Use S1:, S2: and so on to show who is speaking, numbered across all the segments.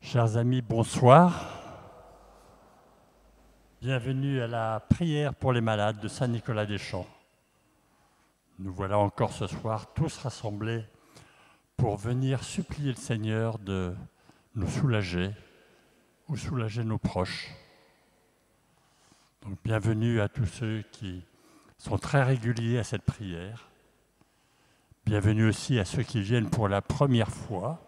S1: Chers amis, bonsoir. Bienvenue à la prière pour les malades de Saint-Nicolas-des-Champs. Nous voilà encore ce soir tous rassemblés pour venir supplier le Seigneur de nous soulager ou soulager nos proches. Donc bienvenue à tous ceux qui sont très réguliers à cette prière. Bienvenue aussi à ceux qui viennent pour la première fois,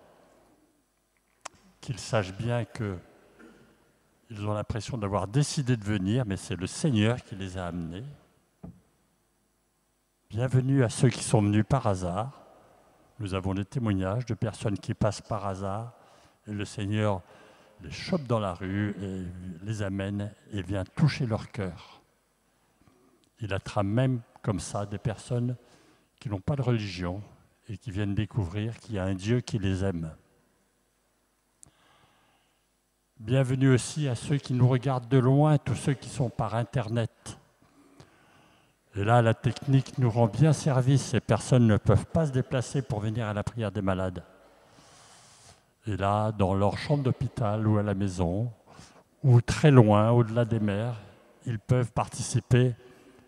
S1: qu'ils sachent bien qu'ils ont l'impression d'avoir décidé de venir, mais c'est le Seigneur qui les a amenés. Bienvenue à ceux qui sont venus par hasard. Nous avons des témoignages de personnes qui passent par hasard et le Seigneur les chope dans la rue et les amène et vient toucher leur cœur. Il attrape même comme ça des personnes qui n'ont pas de religion et qui viennent découvrir qu'il y a un Dieu qui les aime. Bienvenue aussi à ceux qui nous regardent de loin, tous ceux qui sont par Internet. Et là, la technique nous rend bien service. Ces personnes ne peuvent pas se déplacer pour venir à la prière des malades. Et là, dans leur chambre d'hôpital ou à la maison, ou très loin, au-delà des mers, ils peuvent participer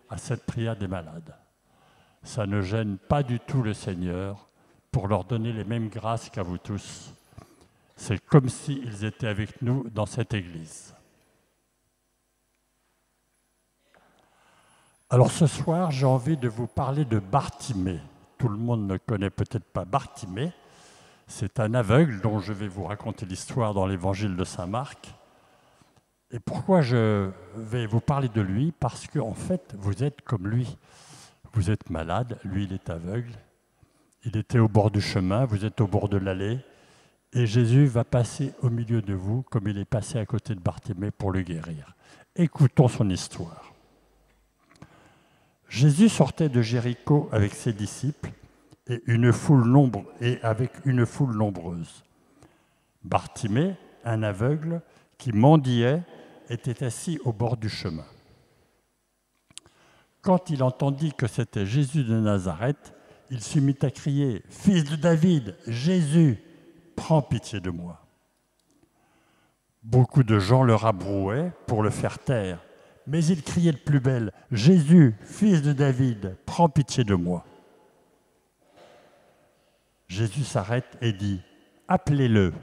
S1: à cette prière des malades. Ça ne gêne pas du tout le Seigneur pour leur donner les mêmes grâces qu'à vous tous. C'est comme s'ils étaient avec nous dans cette église. Alors ce soir, j'ai envie de vous parler de Bartimée. Tout le monde ne connaît peut-être pas Bartimée. C'est un aveugle dont je vais vous raconter l'histoire dans l'évangile de Saint Marc. Et pourquoi je vais vous parler de lui? Parce qu'en fait, vous êtes comme lui. Vous êtes malade, lui il est aveugle. Il était au bord du chemin, vous êtes au bord de l'allée. Et Jésus va passer au milieu de vous comme il est passé à côté de Bartimée pour le guérir. Écoutons son histoire. Jésus sortait de Jéricho avec ses disciples et avec une foule nombreuse. Bartimée, un aveugle qui mendiait, était assis au bord du chemin. Quand il entendit que c'était Jésus de Nazareth, il se mit à crier « Fils de David, Jésus, prends pitié de moi !» Beaucoup de gens le rabrouaient pour le faire taire, mais il criait de plus belle « Jésus, fils de David, prends pitié de moi !» Jésus s'arrête et dit « Appelez-le !»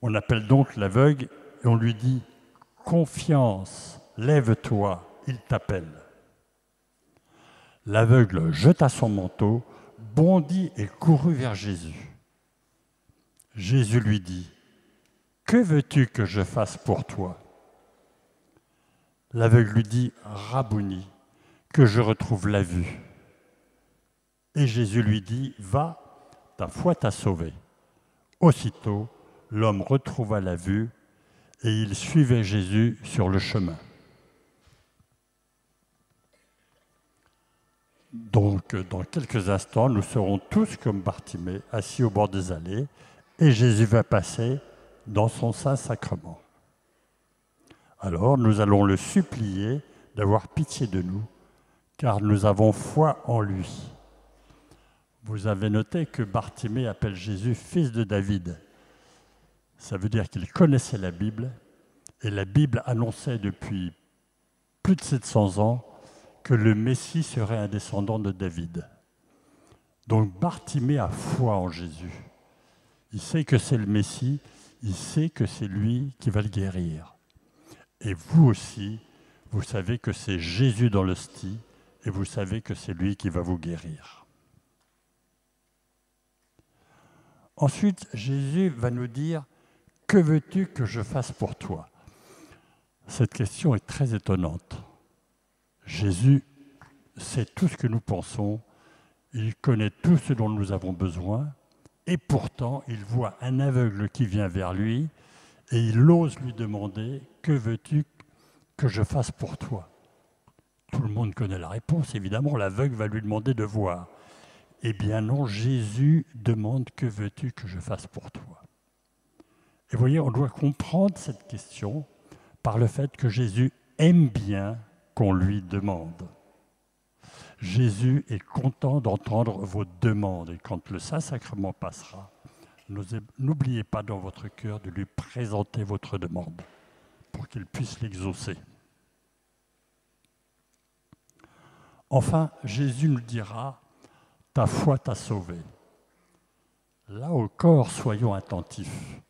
S1: On appelle donc l'aveugle et on lui dit « Confiance, lève-toi, il t'appelle !» L'aveugle jeta son manteau, bondit et courut vers Jésus. Jésus lui dit « Que veux-tu que je fasse pour toi ?» L'aveugle lui dit « Rabouni, que je retrouve la vue. » Et Jésus lui dit « Va, ta foi t'a sauvé. » Aussitôt, l'homme retrouva la vue et il suivait Jésus sur le chemin. Donc, dans quelques instants, nous serons tous comme Bartimée, assis au bord des allées, et Jésus va passer dans son Saint-Sacrement. Alors, nous allons le supplier d'avoir pitié de nous, car nous avons foi en lui. Vous avez noté que Bartimée appelle Jésus « fils de David ». Ça veut dire qu'il connaissait la Bible, et la Bible annonçait depuis plus de 700 ans que le Messie serait un descendant de David. Donc Bartimée a foi en Jésus. Il sait que c'est le Messie, il sait que c'est lui qui va le guérir. Et vous aussi, vous savez que c'est Jésus dans l'hostie, et vous savez que c'est lui qui va vous guérir. Ensuite, Jésus va nous dire « Que veux-tu que je fasse pour toi ?» Cette question est très étonnante. Jésus sait tout ce que nous pensons, il connaît tout ce dont nous avons besoin, et pourtant il voit un aveugle qui vient vers lui et il ose lui demander « Que veux-tu que je fasse pour toi ?» Tout le monde connaît la réponse, évidemment, l'aveugle va lui demander de voir. Eh bien non, Jésus demande « Que veux-tu que je fasse pour toi ?» Et vous voyez, on doit comprendre cette question par le fait que Jésus aime bien qu'on lui demande. Jésus est content d'entendre vos demandes et quand le Saint-Sacrement passera, n'oubliez pas dans votre cœur de lui présenter votre demande pour qu'il puisse l'exaucer. Enfin, Jésus nous dira, ta foi t'a sauvé. Là encore, soyons attentifs.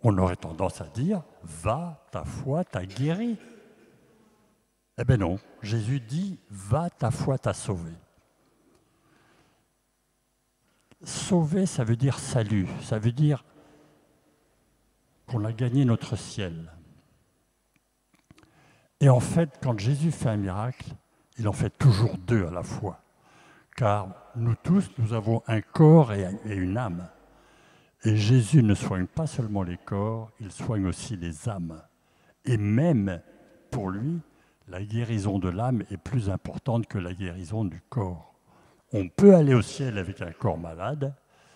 S1: On aurait tendance à dire, va, ta foi t'a guéri. Eh bien non, Jésus dit, va, ta foi t'a sauvé. Sauver, ça veut dire salut, ça veut dire qu'on a gagné notre ciel. Et en fait, quand Jésus fait un miracle, il en fait toujours deux à la fois. Car nous tous, nous avons un corps et une âme. Et Jésus ne soigne pas seulement les corps, il soigne aussi les âmes. Et même, pour lui, la guérison de l'âme est plus importante que la guérison du corps. On peut aller au ciel avec un corps malade,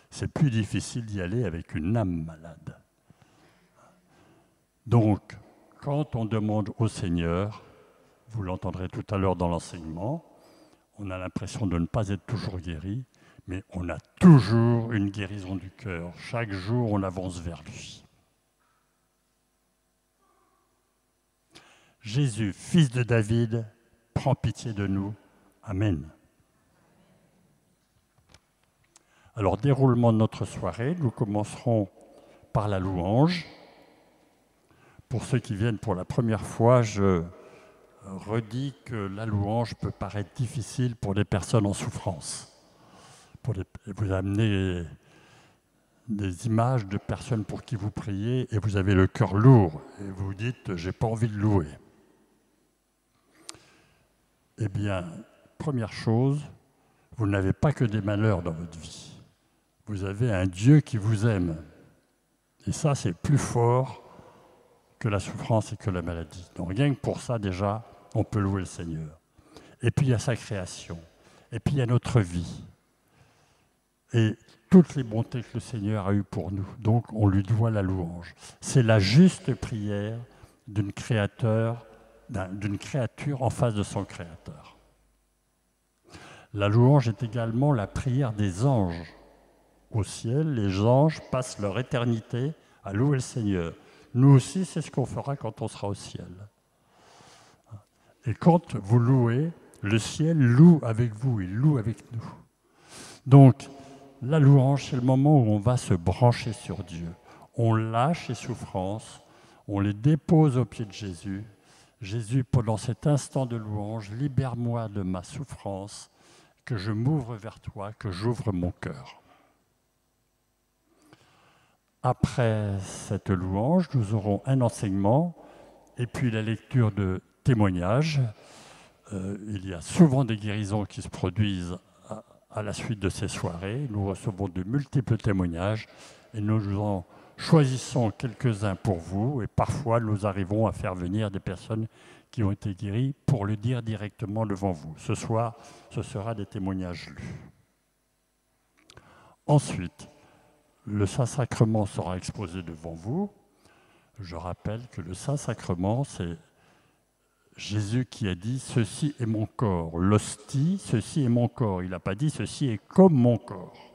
S1: c'est plus difficile d'y aller avec une âme malade. Donc, quand on demande au Seigneur, vous l'entendrez tout à l'heure dans l'enseignement, on a l'impression de ne pas être toujours guéri, mais on a toujours une guérison du cœur. Chaque jour, on avance vers lui. Jésus, fils de David, prends pitié de nous. Amen. Alors, déroulement de notre soirée, nous commencerons par la louange. Pour ceux qui viennent pour la première fois, je redis que la louange peut paraître difficile pour des personnes en souffrance. Vous amenez des images de personnes pour qui vous priez et vous avez le cœur lourd et vous dites « j'ai pas envie de louer ». Eh bien, première chose, vous n'avez pas que des malheurs dans votre vie. Vous avez un Dieu qui vous aime. Et ça, c'est plus fort que la souffrance et que la maladie. Donc rien que pour ça, déjà, on peut louer le Seigneur. Et puis il y a sa création. Et puis il y a notre vie. Et toutes les bontés que le Seigneur a eues pour nous. Donc on lui doit la louange. C'est la juste prière d'une créature en face de son Créateur. La louange est également la prière des anges. Au ciel, les anges passent leur éternité à louer le Seigneur. Nous aussi, c'est ce qu'on fera quand on sera au ciel. Et quand vous louez, le ciel loue avec vous, il loue avec nous. Donc, la louange, c'est le moment où on va se brancher sur Dieu. On lâche les souffrances, on les dépose aux pieds de Jésus. Jésus, pendant cet instant de louange, libère-moi de ma souffrance, que je m'ouvre vers toi, que j'ouvre mon cœur. Après cette louange, nous aurons un enseignement et puis la lecture de témoignages. Il y a souvent des guérisons qui se produisent à la suite de ces soirées. Nous recevons de multiples témoignages et nous en choisissons quelques-uns pour vous. Et parfois, nous arrivons à faire venir des personnes qui ont été guéries pour le dire directement devant vous. Ce soir, ce sera des témoignages lus. Ensuite, le Saint-Sacrement sera exposé devant vous. Je rappelle que le Saint-Sacrement, c'est Jésus qui a dit « Ceci est mon corps ». L'hostie, ceci est mon corps. Il n'a pas dit « Ceci est comme mon corps ».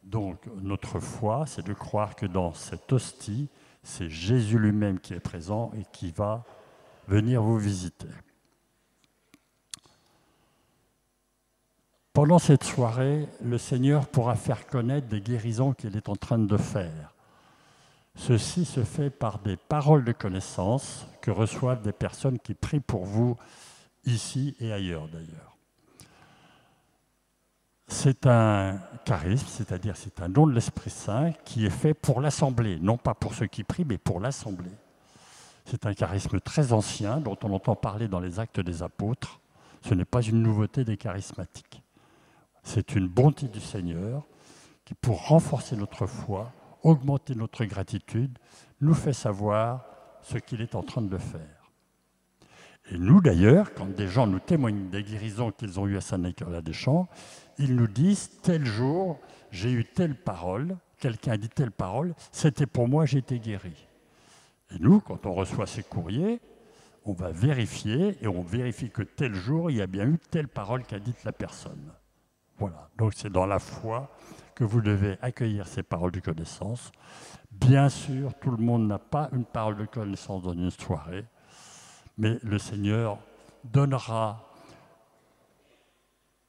S1: Donc, notre foi, c'est de croire que dans cette hostie, c'est Jésus lui-même qui est présent et qui va venir vous visiter. Pendant cette soirée, le Seigneur pourra faire connaître des guérisons qu'il est en train de faire. Ceci se fait par des paroles de connaissance que reçoivent des personnes qui prient pour vous ici et ailleurs d'ailleurs. C'est un charisme, c'est-à-dire c'est un don de l'Esprit Saint qui est fait pour l'Assemblée, non pas pour ceux qui prient, mais pour l'Assemblée. C'est un charisme très ancien dont on entend parler dans les Actes des Apôtres. Ce n'est pas une nouveauté des charismatiques. C'est une bonté du Seigneur qui, pour renforcer notre foi, augmenter notre gratitude, nous fait savoir ce qu'il est en train de faire. Et nous, d'ailleurs, quand des gens nous témoignent des guérisons qu'ils ont eues à Saint-Nicolas-des-Champs, ils nous disent « tel jour, j'ai eu telle parole, quelqu'un a dit telle parole, c'était pour moi, j'ai été guéri ». Et nous, quand on reçoit ces courriers, on va vérifier, et on vérifie que tel jour, il y a bien eu telle parole qu'a dite la personne. Voilà, donc c'est dans la foi que vous devez accueillir ces paroles de connaissance. Bien sûr, tout le monde n'a pas une parole de connaissance dans une soirée, mais le Seigneur donnera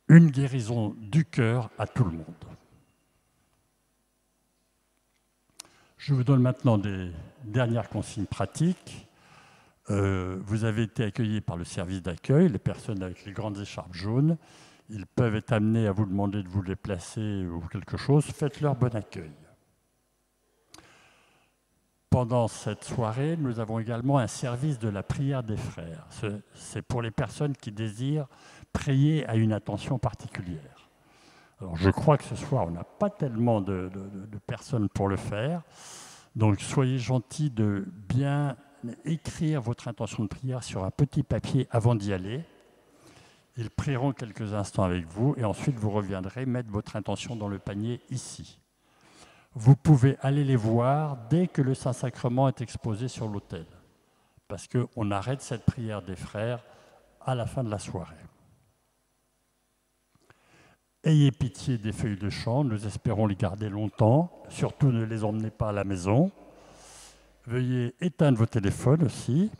S1: une guérison du cœur à tout le monde. Je vous donne maintenant des dernières consignes pratiques. Vous avez été accueillis par le service d'accueil, les personnes avec les grandes écharpes jaunes. Ils peuvent être amenés à vous demander de vous les placer ou quelque chose. Faites-leur bon accueil. Pendant cette soirée, nous avons également un service de la prière des frères. C'est pour les personnes qui désirent prier à une attention particulière. Alors, je crois que ce soir, on n'a pas tellement de personnes pour le faire. Donc, soyez gentils de bien écrire votre intention de prière sur un petit papier avant d'y aller. Ils prieront quelques instants avec vous et ensuite vous reviendrez mettre votre intention dans le panier ici. Vous pouvez aller les voir dès que le Saint-Sacrement est exposé sur l'autel, parce qu'on arrête cette prière des frères à la fin de la soirée. Ayez pitié des feuilles de chant, nous espérons les garder longtemps, surtout ne les emmenez pas à la maison. Veuillez éteindre vos téléphones aussi.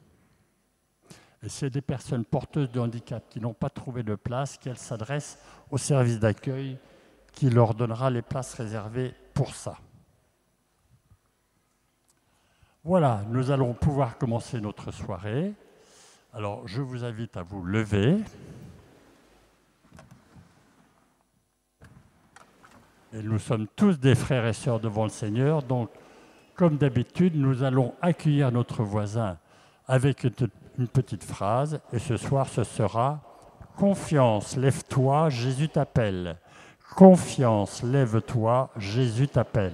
S1: Et s'il y a des personnes porteuses de handicap qui n'ont pas trouvé de place, qu'elles s'adressent au service d'accueil qui leur donnera les places réservées pour ça. Voilà, nous allons pouvoir commencer notre soirée. Alors, je vous invite à vous lever. Et nous sommes tous des frères et sœurs devant le Seigneur, donc, comme d'habitude, nous allons accueillir notre voisin avec une petite phrase, et ce soir, ce sera « Confiance, lève-toi, Jésus t'appelle. Confiance, lève-toi, Jésus t'appelle. »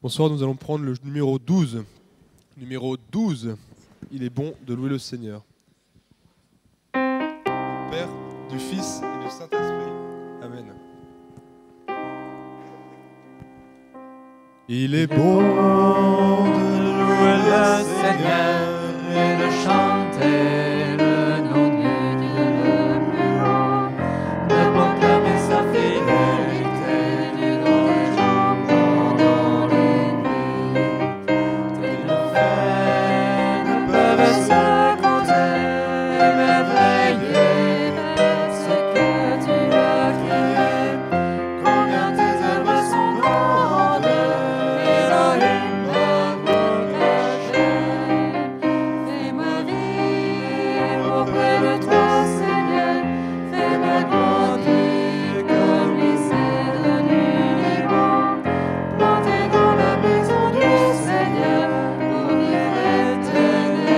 S2: Bonsoir, nous allons prendre le numéro 12. Numéro 12, il est bon de louer le Seigneur. Du Père, du Fils et du Saint-Esprit. Amen. Il est bon de louer le Seigneur et de chanter le nom de Dieu le plus haut, de proclamer sa fidélité du dans les jours pendant les nuits. Tes bienfaits ne peuvent se compter, merveilleux par ce que tu as créé. Combien tes œuvres sont grandes, Elohim, bravo caché. Fais-moi vivre auprès de toi, Seigneur. Fais-moi grandir comme les cèdres du Liban, plantés dans la maison du Seigneur pour vivre éternellement.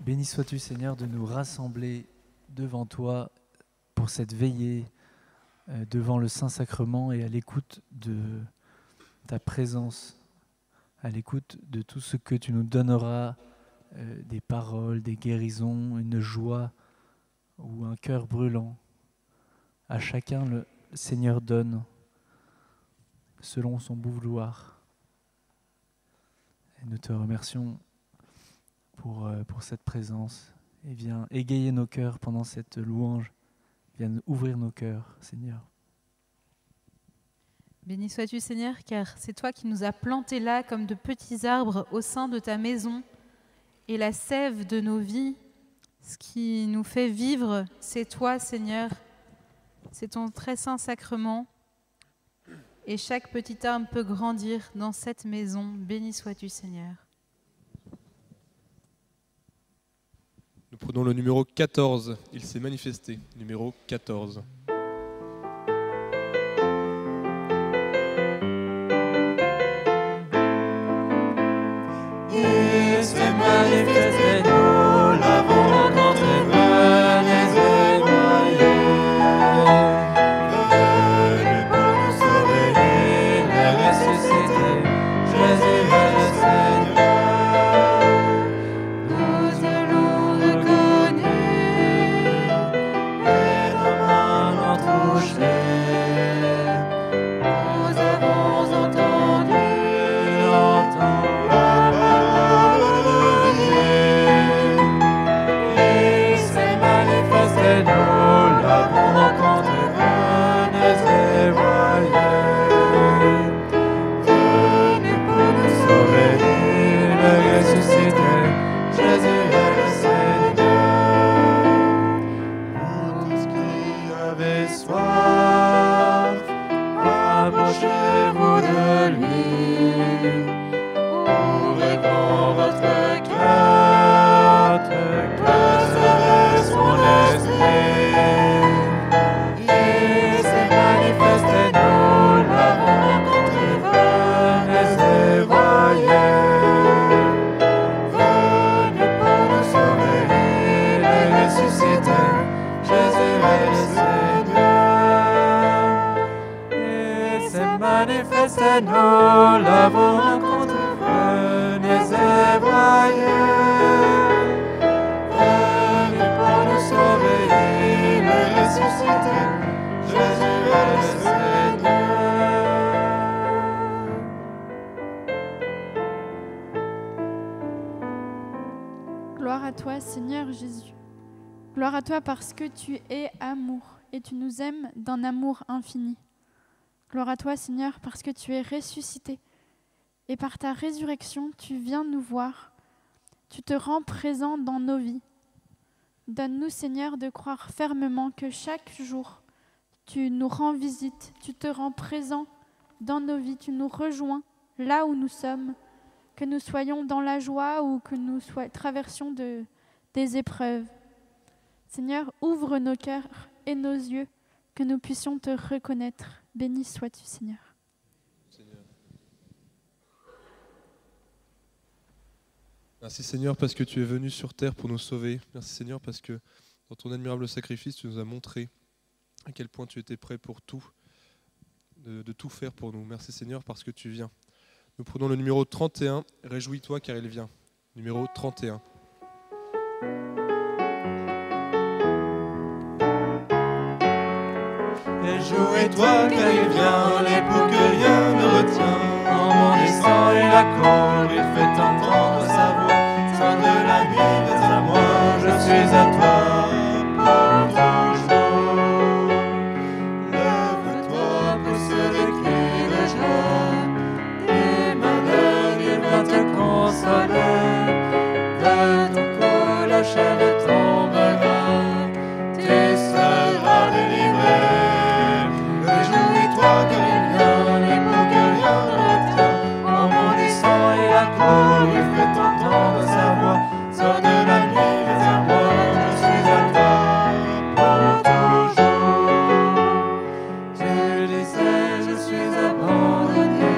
S3: Béni sois-tu, Seigneur, de nous rassembler devant toi pour cette veillée devant le Saint-Sacrement et à l'écoute de ta présence, à l'écoute de tout ce que tu nous donneras, des paroles, des guérisons, une joie ou un cœur brûlant. À chacun, le Seigneur donne selon son bon vouloir. Et nous te remercions pour cette présence. Et viens égayer nos cœurs pendant cette louange. Viens ouvrir nos cœurs, Seigneur.
S4: Béni sois-tu, Seigneur, car c'est toi qui nous as plantés là comme de petits arbres au sein de ta maison. Et la sève de nos vies, ce qui nous fait vivre, c'est toi, Seigneur. C'est ton très saint sacrement. et chaque petit homme peut grandir dans cette maison. Béni sois-tu, Seigneur.
S5: Nous prenons le numéro 14. Il s'est manifesté. Numéro 14.
S2: Il s'est manifesté, nous l'avons rencontré, venez et voyez. Venez pour nous sauver, il est ressuscité, Jésus est le Seigneur. Nous allons reconnu, et nos mains l'ont touché. Nous avons entendu, et nous l'avons rencontré, venez et voyez. Venez pour nous sauver, il est ressuscité, Jésus est le Seigneur. Vous tous qui avez soif, approchez-vous de lui, ouvrez grand votre cœur, recevez son esprit. Il s'est manifesté, nous l'avons rencontré, venez et voyez. Venez pour nous sauver, il est ressuscité, Jésus est le Seigneur. Il s'est manifesté, nous l'avons rencontré, venez et voyez. Venez pour nous sauver, il est ressuscité, Jésus est le Seigneur.
S6: Gloire à toi, Seigneur Jésus. Gloire à toi parce que tu es amour et tu nous aimes d'un amour infini. Gloire à toi, Seigneur, parce que tu es ressuscité et par ta résurrection, tu viens nous voir. Tu te rends présent dans nos vies. Donne-nous, Seigneur, de croire fermement que chaque jour, tu nous rends visite, tu te rends présent dans nos vies, tu nous rejoins là où nous sommes, que nous soyons dans la joie ou que nous traversions des épreuves. Seigneur, ouvre nos cœurs et nos yeux, que nous puissions te reconnaître. Béni sois-tu, Seigneur.
S5: Merci Seigneur parce que tu es venu sur terre pour nous sauver. Merci Seigneur parce que dans ton admirable sacrifice, tu nous as montré à quel point tu étais prêt pour tout, de tout faire pour nous. Merci Seigneur parce que tu viens. Nous prenons le numéro 31. Réjouis-toi car il vient. Numéro 31.
S2: Réjouis-toi car il vient, l'époux que rien ne retient. En bondissant il accourt, il fait entendre sa voix. Sonne de la nuit, viens à moi, je suis à toi pour toujours. Lève-toi, pousse des cris de joie. Emmanuel, il vient te consoler. De ton cou la chaîne tombera, tu seras délivré. Réjouis-toi car il vient, l'époux que rien ne retient. En bondissant il accourt, il fait entendre sa voix. Sors de la nuit, viens à moi, je suis à toi pour toujours. Tu disais, je suis abandonné.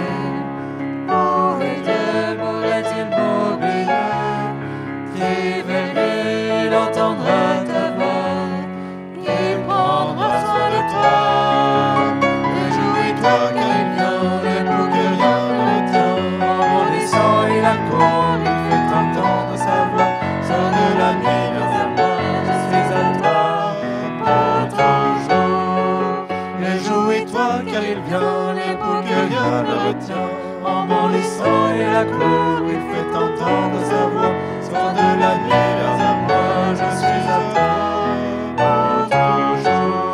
S2: Où est-elle, pourrait-il m'oublier? Qui verra, il entendra ta voix, qui prendra soin de toi. Réjouis-toi car il vient, l'époux que rien ne retient. En bondissant il accourt, il fait entendre sa voix. Sors de la nuit, viens à moi, je suis à toi pour toujours. Réjouis-toi car il vient, l'époux que rien ne retient. En bondissant il accourt, il fait entendre sa voix. Sors de la nuit, viens à moi, je suis à toi pour toujours.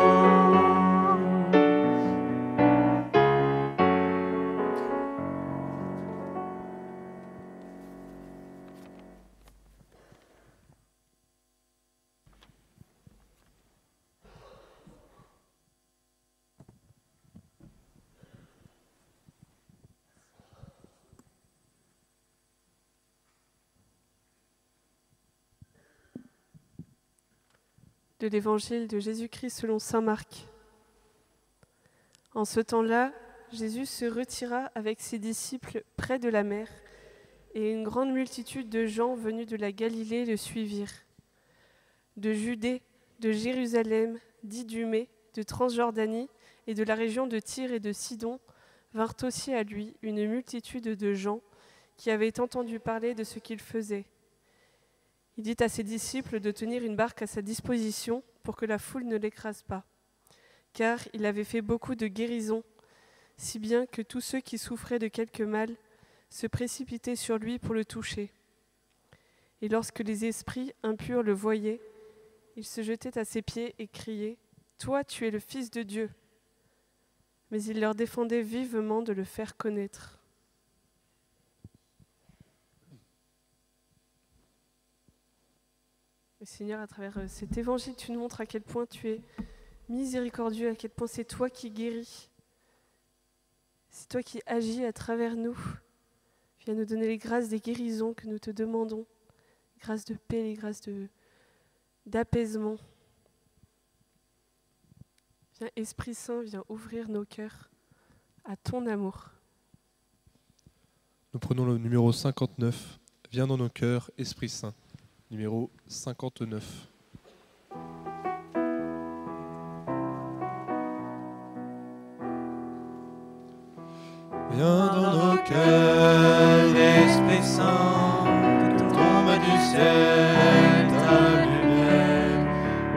S7: de l'évangile de Jésus-Christ selon saint Marc. En ce temps-là, Jésus se retira avec ses disciples près de la mer, et une grande multitude de gens venus de la Galilée le suivirent. De Judée, de Jérusalem, d'Idumée, de Transjordanie et de la région de Tyr et de Sidon vinrent aussi à lui une multitude de gens qui avaient entendu parler de ce qu'il faisait. Il dit à ses disciples de tenir une barque à sa disposition pour que la foule ne l'écrase pas, car il avait fait beaucoup de guérisons, si bien que tous ceux qui souffraient de quelque mal se précipitaient sur lui pour le toucher. Et lorsque les esprits impurs le voyaient, ils se jetaient à ses pieds et criaient « Toi, tu es le Fils de Dieu !» Mais il leur défendait vivement de le faire connaître. Seigneur, à travers cet évangile, tu nous montres à quel point tu es miséricordieux, à quel point c'est toi qui guéris. C'est toi qui agis à travers nous. Viens nous donner les grâces des guérisons que nous te demandons, les grâces de paix, les grâces d'apaisement. Viens, Esprit Saint, viens ouvrir nos cœurs à ton amour.
S5: Nous prenons le numéro 59. Viens dans nos cœurs, Esprit Saint. Numéro 59.
S2: Viens dans nos cœurs, Esprit Saint, que tombe du ciel ta lumière.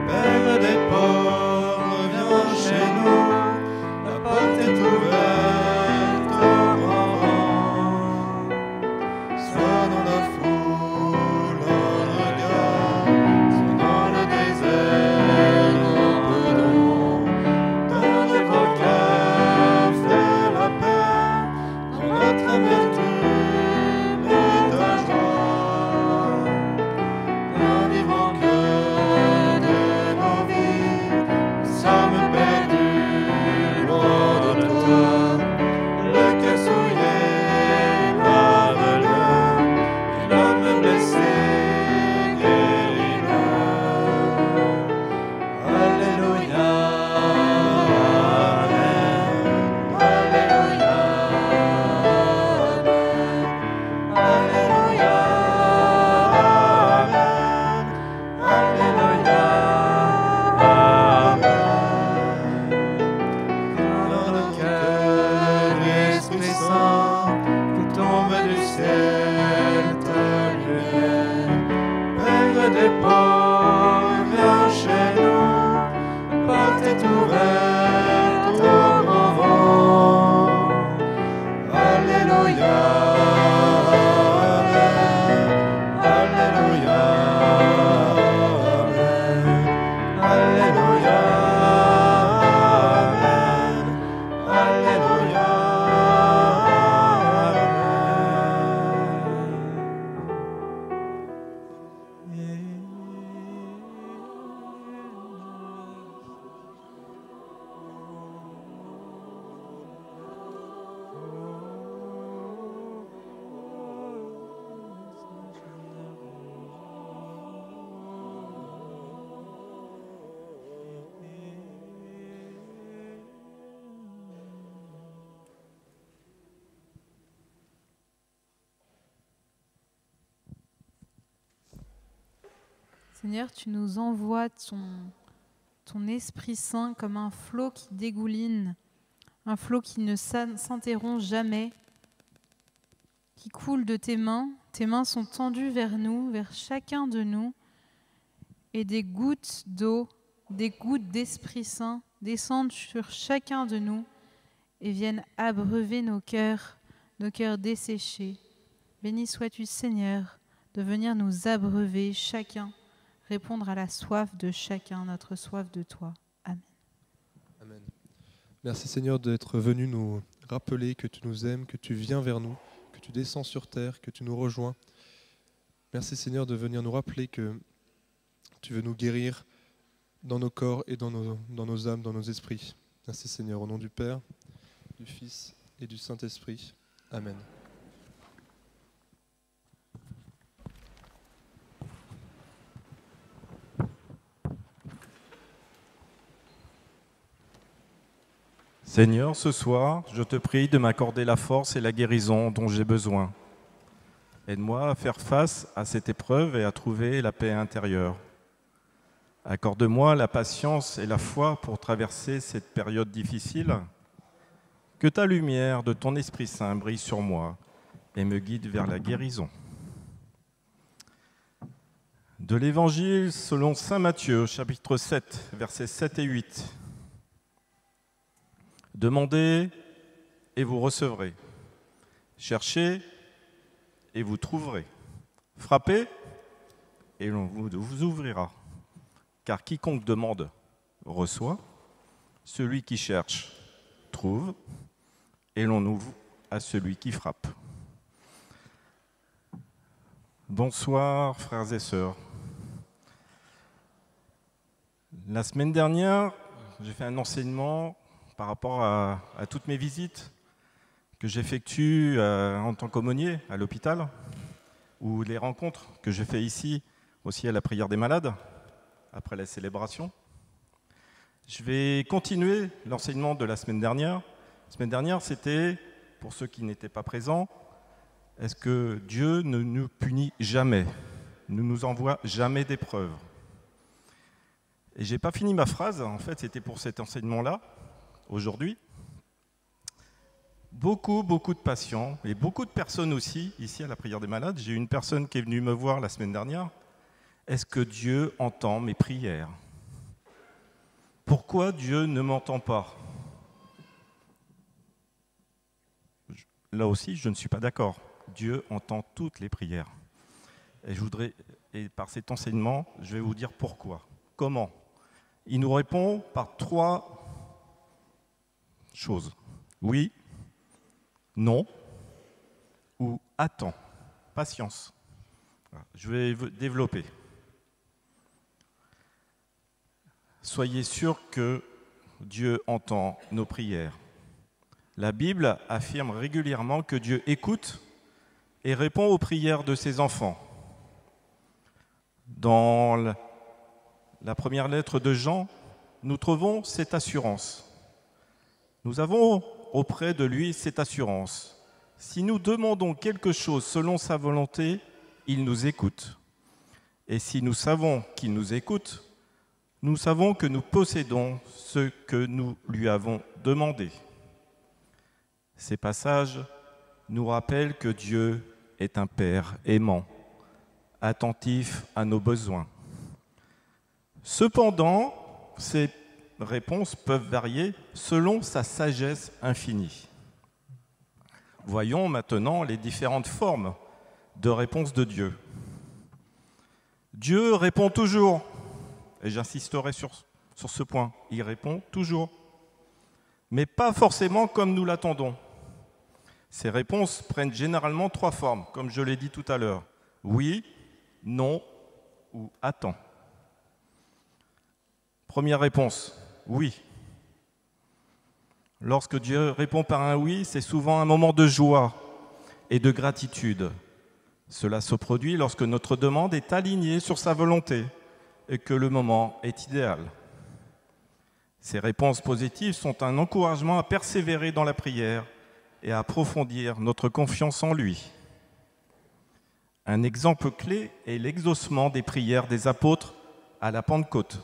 S2: Père des pauvres, viens chez nous, la porte est ouverte au grand vent. Sois dans la foule, dans le regard, sois dans le désert, un peu d'eau. Donnez vos cœurs, fais la paix, dans notre amertume et ta joie. Viens vivre en cœur de nos vies, nous sommes perdus loin de toi. Le cœur souillé, lave-le, et l'homme blessé, guéris-le. Alléluia, Amen. Alléluia, Amen. Alléluia, Amen. Alléluia, Amen. Dans le cœur, Esprit Saint, que tombe du ciel ta lumière. Père des pauvres, viens chez nous, la porte est ouverte au grand vent. Alléluia, Amen. Alléluia, Amen. Alléluia, Amen. Alléluia,
S4: Seigneur, tu nous envoies ton Esprit Saint comme un flot qui dégouline, un flot qui ne s'interrompt jamais, qui coule de tes mains. Tes mains sont tendues vers nous, vers chacun de nous, et des gouttes d'eau, des gouttes d'Esprit Saint descendent sur chacun de nous et viennent abreuver nos cœurs desséchés. Béni sois-tu, Seigneur, de venir nous abreuver chacun, répondre à la soif de chacun, notre soif de toi. Amen.
S5: Amen. Merci Seigneur d'être venu nous rappeler que tu nous aimes, que tu viens vers nous, que tu descends sur terre, que tu nous rejoins. Merci Seigneur de venir nous rappeler que tu veux nous guérir dans nos corps et dans nos âmes, dans nos esprits. Merci Seigneur, au nom du Père, du Fils et du Saint-Esprit. Amen.
S8: Seigneur, ce soir, je te prie de m'accorder la force et la guérison dont j'ai besoin. Aide-moi à faire face à cette épreuve et à trouver la paix intérieure. Accorde-moi la patience et la foi pour traverser cette période difficile. Que ta lumière de ton Esprit Saint brille sur moi et me guide vers la guérison. De l'Évangile selon saint Matthieu, chapitre 7, versets 7 et 8. Demandez et vous recevrez. Cherchez et vous trouverez. Frappez et l'on vous ouvrira. Car quiconque demande reçoit, celui qui cherche trouve, et l'on ouvre à celui qui frappe. Bonsoir frères et sœurs. La semaine dernière, j'ai fait un enseignement par rapport à toutes mes visites que j'effectue en tant qu'aumônier à l'hôpital, ou les rencontres que j'ai fait ici aussi à la prière des malades, après la célébration. Je vais continuer l'enseignement de la semaine dernière. La semaine dernière, c'était, pour ceux qui n'étaient pas présents, est-ce que Dieu ne nous punit jamais, ne nous envoie jamais d'épreuves? Et je n'ai pas fini ma phrase, en fait, c'était pour cet enseignement-là, aujourd'hui. Beaucoup de patients, et beaucoup de personnes aussi, ici à la prière des malades. J'ai une personne qui est venue me voir la semaine dernière. Est-ce que Dieu entend mes prières? Pourquoi Dieu ne m'entend pas? Là aussi, je ne suis pas d'accord. Dieu entend toutes les prières. Et par cet enseignement, je vais vous dire pourquoi. Comment? Il nous répond par 3 choses. Oui, non, ou attends, patience. Voilà, je vais développer. Soyez sûrs que Dieu entend nos prières. La Bible affirme régulièrement que Dieu écoute et répond aux prières de ses enfants. Dans la première lettre de Jean, nous trouvons cette assurance. Nous avons auprès de lui cette assurance. Si nous demandons quelque chose selon sa volonté, il nous écoute. Et si nous savons qu'il nous écoute, nous savons que nous possédons ce que nous lui avons demandé. Ces passages nous rappellent que Dieu est un Père aimant, attentif à nos besoins. Cependant, ces réponses peuvent varier selon sa sagesse infinie. Voyons maintenant les différentes formes de réponse de Dieu. Dieu répond toujours, et j'insisterai sur ce point, il répond toujours, mais pas forcément comme nous l'attendons. Ces réponses prennent généralement 3 formes, comme je l'ai dit tout à l'heure. Oui, non ou attends. Première réponse, oui. Lorsque Dieu répond par un oui, c'est souvent un moment de joie et de gratitude. Cela se produit lorsque notre demande est alignée sur sa volonté et que le moment est idéal. Ces réponses positives sont un encouragement à persévérer dans la prière et à approfondir notre confiance en lui. Un exemple clé est l'exaucement des prières des apôtres à la Pentecôte,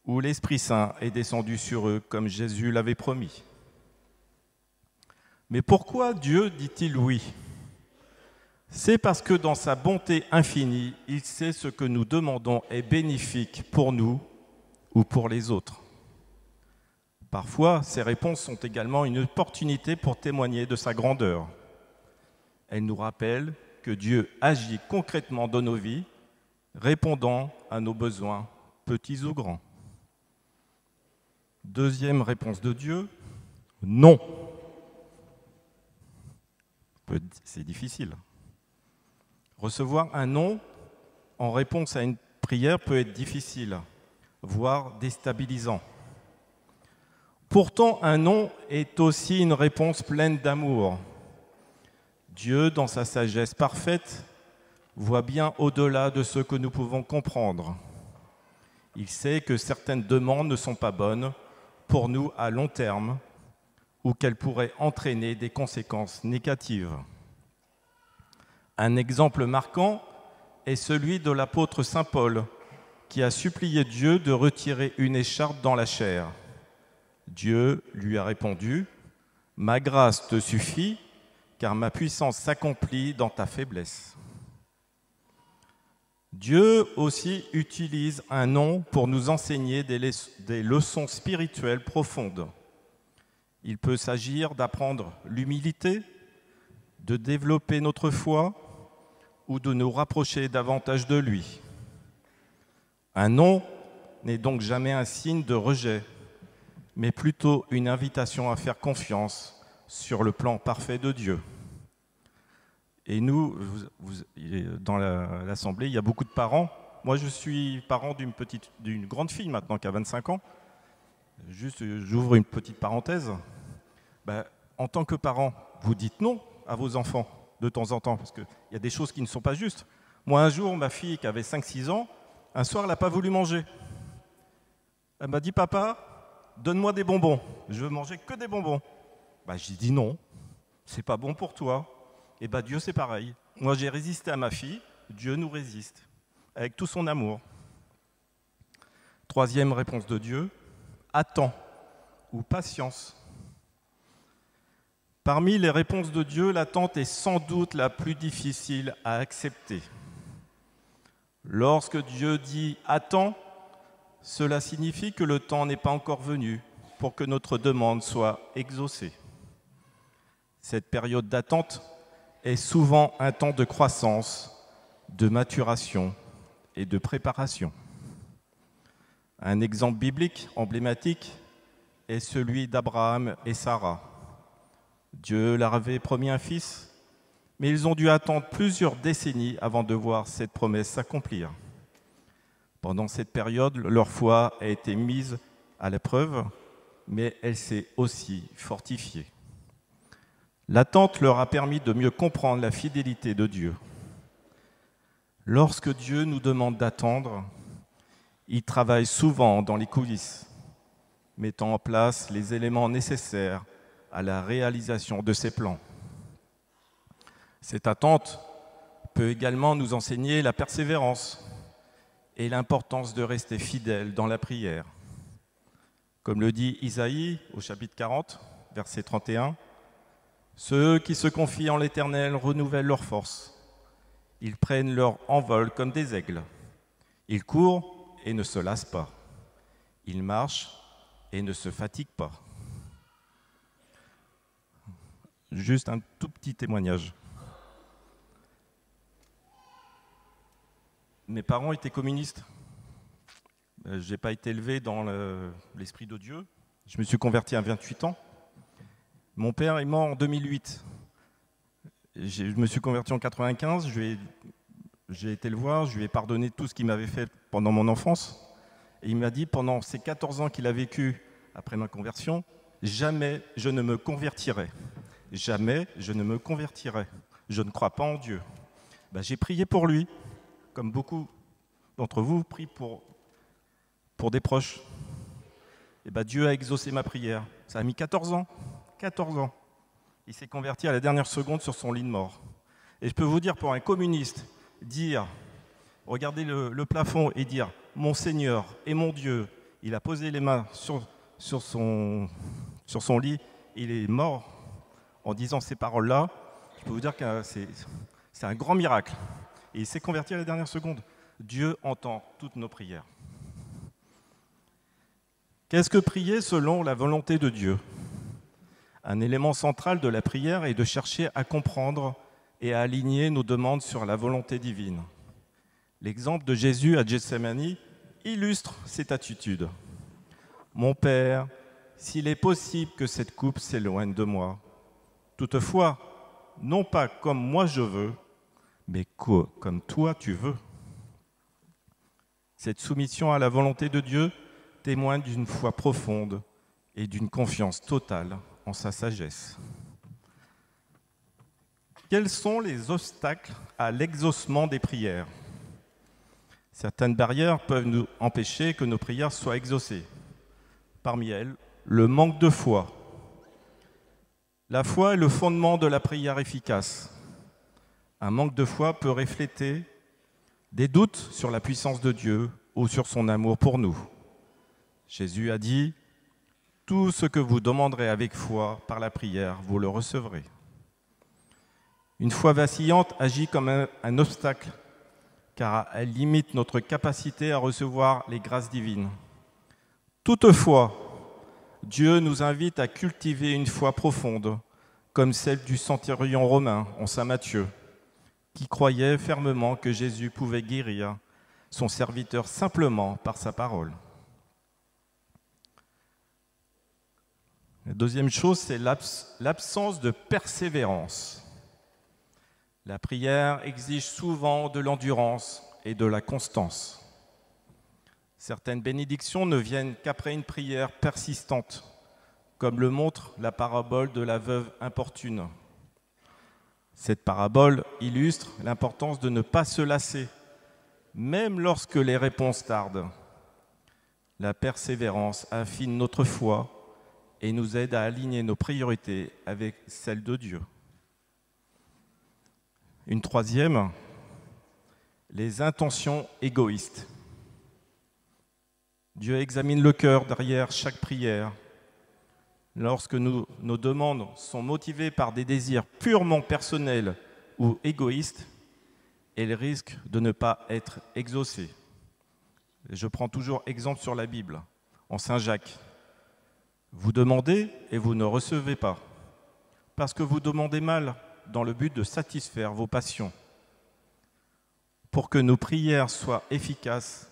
S8: où l'Esprit Saint est descendu sur eux comme Jésus l'avait promis. Mais pourquoi Dieu dit-il oui? C'est parce que dans sa bonté infinie, il sait ce que nous demandons est bénéfique pour nous ou pour les autres. Parfois, ces réponses sont également une opportunité pour témoigner de sa grandeur. Elles nous rappellent que Dieu agit concrètement dans nos vies, répondant à nos besoins, petits ou grands. Deuxième réponse de Dieu, non. C'est difficile. Recevoir un non en réponse à une prière peut être difficile, voire déstabilisant. Pourtant, un non est aussi une réponse pleine d'amour. Dieu, dans sa sagesse parfaite, voit bien au-delà de ce que nous pouvons comprendre. Il sait que certaines demandes ne sont pas bonnes pour nous à long terme ou qu'elle pourrait entraîner des conséquences négatives. Un exemple marquant est celui de l'apôtre saint Paul, qui a supplié Dieu de retirer une écharpe dans la chair. Dieu lui a répondu : « Ma grâce te suffit, car ma puissance s'accomplit dans ta faiblesse. » Dieu aussi utilise un nom pour nous enseigner des leçons spirituelles profondes. Il peut s'agir d'apprendre l'humilité, de développer notre foi ou de nous rapprocher davantage de lui. Un nom n'est donc jamais un signe de rejet, mais plutôt une invitation à faire confiance sur le plan parfait de Dieu. Et nous, dans l'Assemblée, il y a beaucoup de parents. Moi, je suis parent d'une grande fille maintenant qui a 25 ans. Juste, j'ouvre une petite parenthèse. En tant que parent, vous dites non à vos enfants de temps en temps, parce qu'il y a des choses qui ne sont pas justes. Moi, un jour, ma fille qui avait 5-6 ans, un soir, elle n'a pas voulu manger. Elle m'a dit « Papa, donne-moi des bonbons. Je veux manger que des bonbons. » J'ai dit « Non, c'est pas bon pour toi. » Et Dieu, c'est pareil. Moi, j'ai résisté à ma fille. Dieu nous résiste, avec tout son amour. Troisième réponse de Dieu, attends ou patience. Parmi les réponses de Dieu, l'attente est sans doute la plus difficile à accepter. Lorsque Dieu dit « attends », cela signifie que le temps n'est pas encore venu pour que notre demande soit exaucée. Cette période d'attente est souvent un temps de croissance, de maturation et de préparation. Un exemple biblique emblématique est celui d'Abraham et Sarah. Dieu leur avait promis un fils, mais ils ont dû attendre plusieurs décennies avant de voir cette promesse s'accomplir. Pendant cette période, leur foi a été mise à l'épreuve, mais elle s'est aussi fortifiée. L'attente leur a permis de mieux comprendre la fidélité de Dieu. Lorsque Dieu nous demande d'attendre, il travaille souvent dans les coulisses, mettant en place les éléments nécessaires à la réalisation de ses plans. Cette attente peut également nous enseigner la persévérance et l'importance de rester fidèle dans la prière. Comme le dit Isaïe au chapitre 40, verset 31, « Ceux qui se confient en l'Éternel renouvellent leur force. Ils prennent leur envol comme des aigles. Ils courent et ne se lassent pas. Ils marchent et ne se fatiguent pas. » Juste un tout petit témoignage. Mes parents étaient communistes. Je n'ai pas été élevé dans l'esprit de Dieu. Je me suis converti à 28 ans. Mon père est mort en 2008. Je me suis converti en 95. J'ai été le voir, je lui ai pardonné tout ce qu'il m'avait fait pendant mon enfance. Et il m'a dit, pendant ces 14 ans qu'il a vécu après ma conversion, jamais je ne me convertirai. Jamais je ne me convertirai. Je ne crois pas en Dieu. J'ai prié pour lui, comme beaucoup d'entre vous prient pour des proches. Et Dieu a exaucé ma prière. Ça a mis 14 ans. 14 ans. Il s'est converti à la dernière seconde sur son lit de mort. Et je peux vous dire, pour un communiste, regarder le plafond et dire « Mon Seigneur et mon Dieu », il a posé les mains sur son lit, il est mort en disant ces paroles-là. Je peux vous dire que c'est un grand miracle. Et il s'est converti à la dernière seconde. Dieu entend toutes nos prières. Qu'est-ce que prier selon la volonté de Dieu ? Un élément central de la prière est de chercher à comprendre et à aligner nos demandes sur la volonté divine. L'exemple de Jésus à Gethsémani illustre cette attitude. « Mon Père, s'il est possible que cette coupe s'éloigne de moi, toutefois, non pas comme moi je veux, mais comme toi tu veux. » Cette soumission à la volonté de Dieu témoigne d'une foi profonde et d'une confiance totale en sa sagesse. Quels sont les obstacles à l'exaucement des prières ? Certaines barrières peuvent nous empêcher que nos prières soient exaucées. Parmi elles, le manque de foi. La foi est le fondement de la prière efficace. Un manque de foi peut refléter des doutes sur la puissance de Dieu ou sur son amour pour nous. Jésus a dit « Tout ce que vous demanderez avec foi par la prière, vous le recevrez ». Une foi vacillante agit comme un obstacle, car elle limite notre capacité à recevoir les grâces divines. Toutefois, Dieu nous invite à cultiver une foi profonde, comme celle du centurion romain en Saint Matthieu, qui croyait fermement que Jésus pouvait guérir son serviteur simplement par sa parole. La deuxième chose, c'est l'absence de persévérance. La prière exige souvent de l'endurance et de la constance. Certaines bénédictions ne viennent qu'après une prière persistante, comme le montre la parabole de la veuve importune. Cette parabole illustre l'importance de ne pas se lasser, même lorsque les réponses tardent. La persévérance affine notre foi et nous aide à aligner nos priorités avec celles de Dieu. Une troisième, les intentions égoïstes. Dieu examine le cœur derrière chaque prière. Lorsque nos demandes sont motivées par des désirs purement personnels ou égoïstes, elles risquent de ne pas être exaucées. Je prends toujours exemple sur la Bible, en Saint Jacques. Vous demandez et vous ne recevez pas, parce que vous demandez mal dans le but de satisfaire vos passions. Pour que nos prières soient efficaces,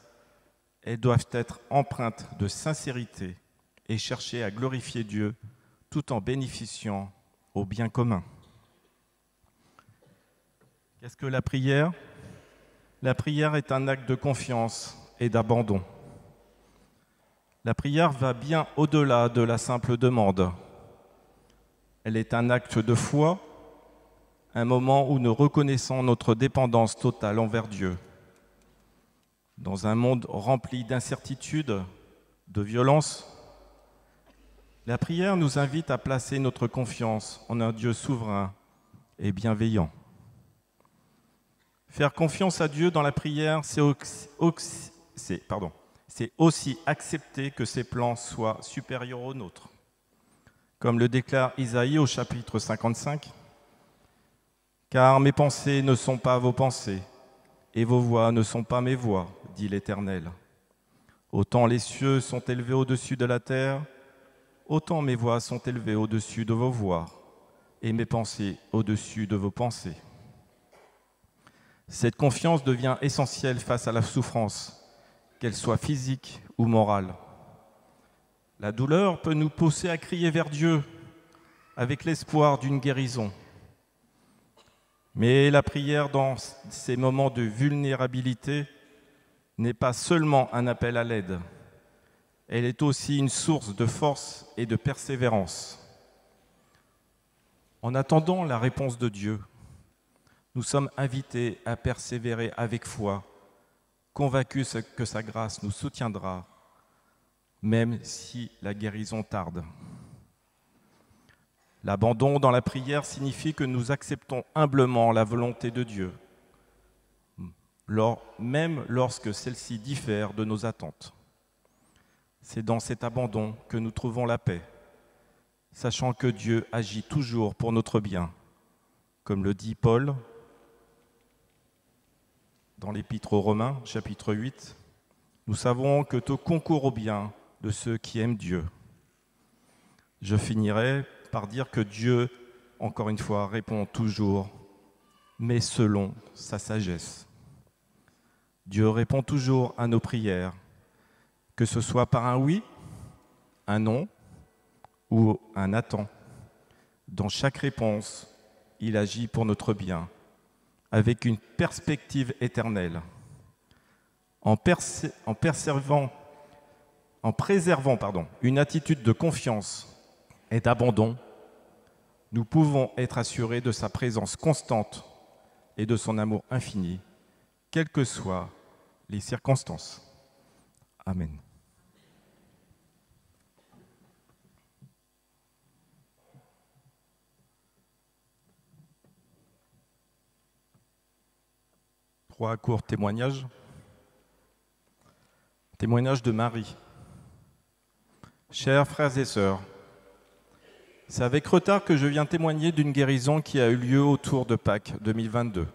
S8: elles doivent être empreintes de sincérité et chercher à glorifier Dieu tout en bénéficiant au bien commun. Qu'est-ce que la prière ? La prière est un acte de confiance et d'abandon. La prière va bien au-delà de la simple demande. Elle est un acte de foi, un moment où nous reconnaissons notre dépendance totale envers Dieu. Dans un monde rempli d'incertitudes, de violence, la prière nous invite à placer notre confiance en un Dieu souverain et bienveillant. Faire confiance à Dieu dans la prière, c'est aussi accepter que ses plans soient supérieurs aux nôtres. Comme le déclare Isaïe au chapitre 55, « Car mes pensées ne sont pas vos pensées, et vos voix ne sont pas mes voix, dit l'Éternel. Autant les cieux sont élevés au-dessus de la terre, autant mes voix sont élevées au-dessus de vos voix, et mes pensées au-dessus de vos pensées. » Cette confiance devient essentielle face à la souffrance, qu'elle soit physique ou morale. La douleur peut nous pousser à crier vers Dieu avec l'espoir d'une guérison. Mais la prière dans ces moments de vulnérabilité n'est pas seulement un appel à l'aide, elle est aussi une source de force et de persévérance. En attendant la réponse de Dieu, nous sommes invités à persévérer avec foi, convaincus que sa grâce nous soutiendra, même si la guérison tarde. L'abandon dans la prière signifie que nous acceptons humblement la volonté de Dieu, même lorsque celle-ci diffère de nos attentes. C'est dans cet abandon que nous trouvons la paix, sachant que Dieu agit toujours pour notre bien, comme le dit Paul dans l'Épître aux Romains, chapitre 8. Nous savons que tout concourt au bien de ceux qui aiment Dieu. Je finirai par dire que Dieu, encore une fois, répond toujours, mais selon sa sagesse. Dieu répond toujours à nos prières, que ce soit par un oui, un non ou un attends. Dans chaque réponse, il agit pour notre bien, avec une perspective éternelle. En préservant une attitude de confiance et d'abandon, nous pouvons être assurés de sa présence constante et de son amour infini, quelles que soient les circonstances. Amen. 3 courts témoignages. Témoignage de Marie. Chers frères et sœurs, c'est avec retard que je viens témoigner d'une guérison qui a eu lieu autour de Pâques 2022.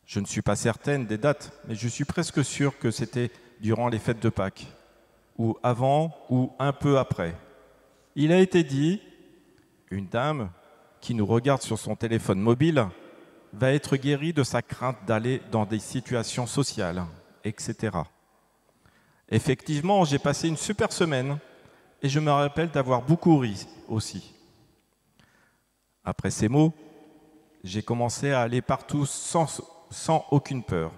S8: Je ne suis pas certaine des dates, mais je suis presque sûr que c'était durant les fêtes de Pâques, ou avant ou un peu après. Il a été dit, une dame qui nous regarde sur son téléphone mobile va être guérie de sa crainte d'aller dans des situations sociales, etc. Effectivement, j'ai passé une super semaine et je me rappelle d'avoir beaucoup ri aussi. Après ces mots, j'ai commencé à aller partout sans aucune peur.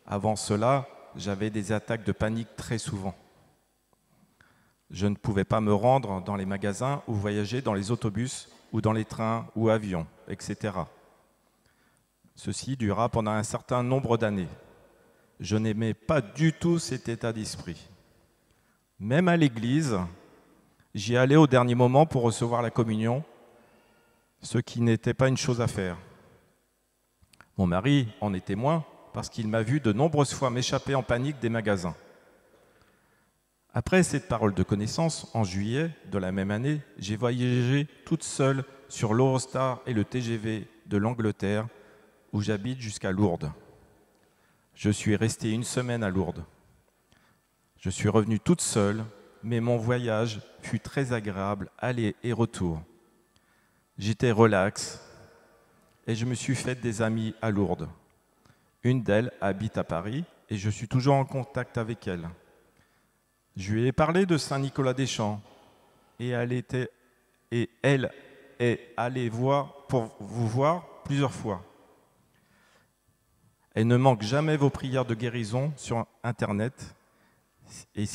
S8: Avant cela, j'avais des attaques de panique très souvent. Je ne pouvais pas me rendre dans les magasins ou voyager dans les autobus ou dans les trains ou avions, etc. Ceci dura pendant un certain nombre d'années. Je n'aimais pas du tout cet état d'esprit. Même à l'église, j'y allais au dernier moment pour recevoir la communion, ce qui n'était pas une chose à faire. Mon mari en est témoin parce qu'il m'a vu de nombreuses fois m'échapper en panique des magasins. Après cette parole de connaissance, en juillet de la même année, j'ai voyagé toute seule sur l'Eurostar et le TGV de l'Angleterre, où j'habite, jusqu'à Lourdes. Je suis restée une semaine à Lourdes. Je suis revenue toute seule, mais mon voyage fut très agréable, aller et retour. J'étais relax et je me suis fait des amies à Lourdes. Une d'elles habite à Paris et je suis toujours en contact avec elle. Je lui ai parlé de Saint-Nicolas des Champs et elle est allée pour vous voir plusieurs fois. Elle ne manque jamais vos prières de guérison sur Internet et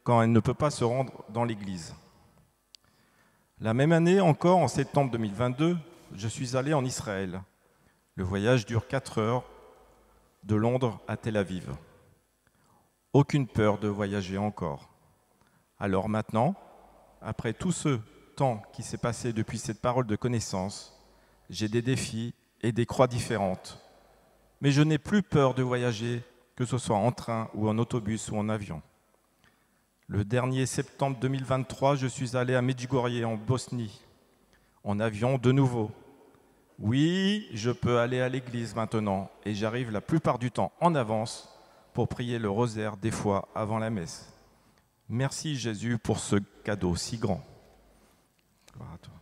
S8: quand elle ne peut pas se rendre dans l'église. La même année, encore en septembre 2022, je suis allé en Israël. Le voyage dure 4 heures de Londres à Tel Aviv. Aucune peur de voyager encore. Alors maintenant, après tout ce temps qui s'est passé depuis cette parole de connaissance, j'ai des défis et des croix différentes. Mais je n'ai plus peur de voyager, que ce soit en train ou en autobus ou en avion. Le dernier septembre 2023, je suis allé à Medjugorje en Bosnie, en avion de nouveau. Oui, je peux aller à l'église maintenant et j'arrive la plupart du temps en avance pour prier le rosaire des fois avant la messe. Merci Jésus pour ce cadeau si grand. Gloire à toi.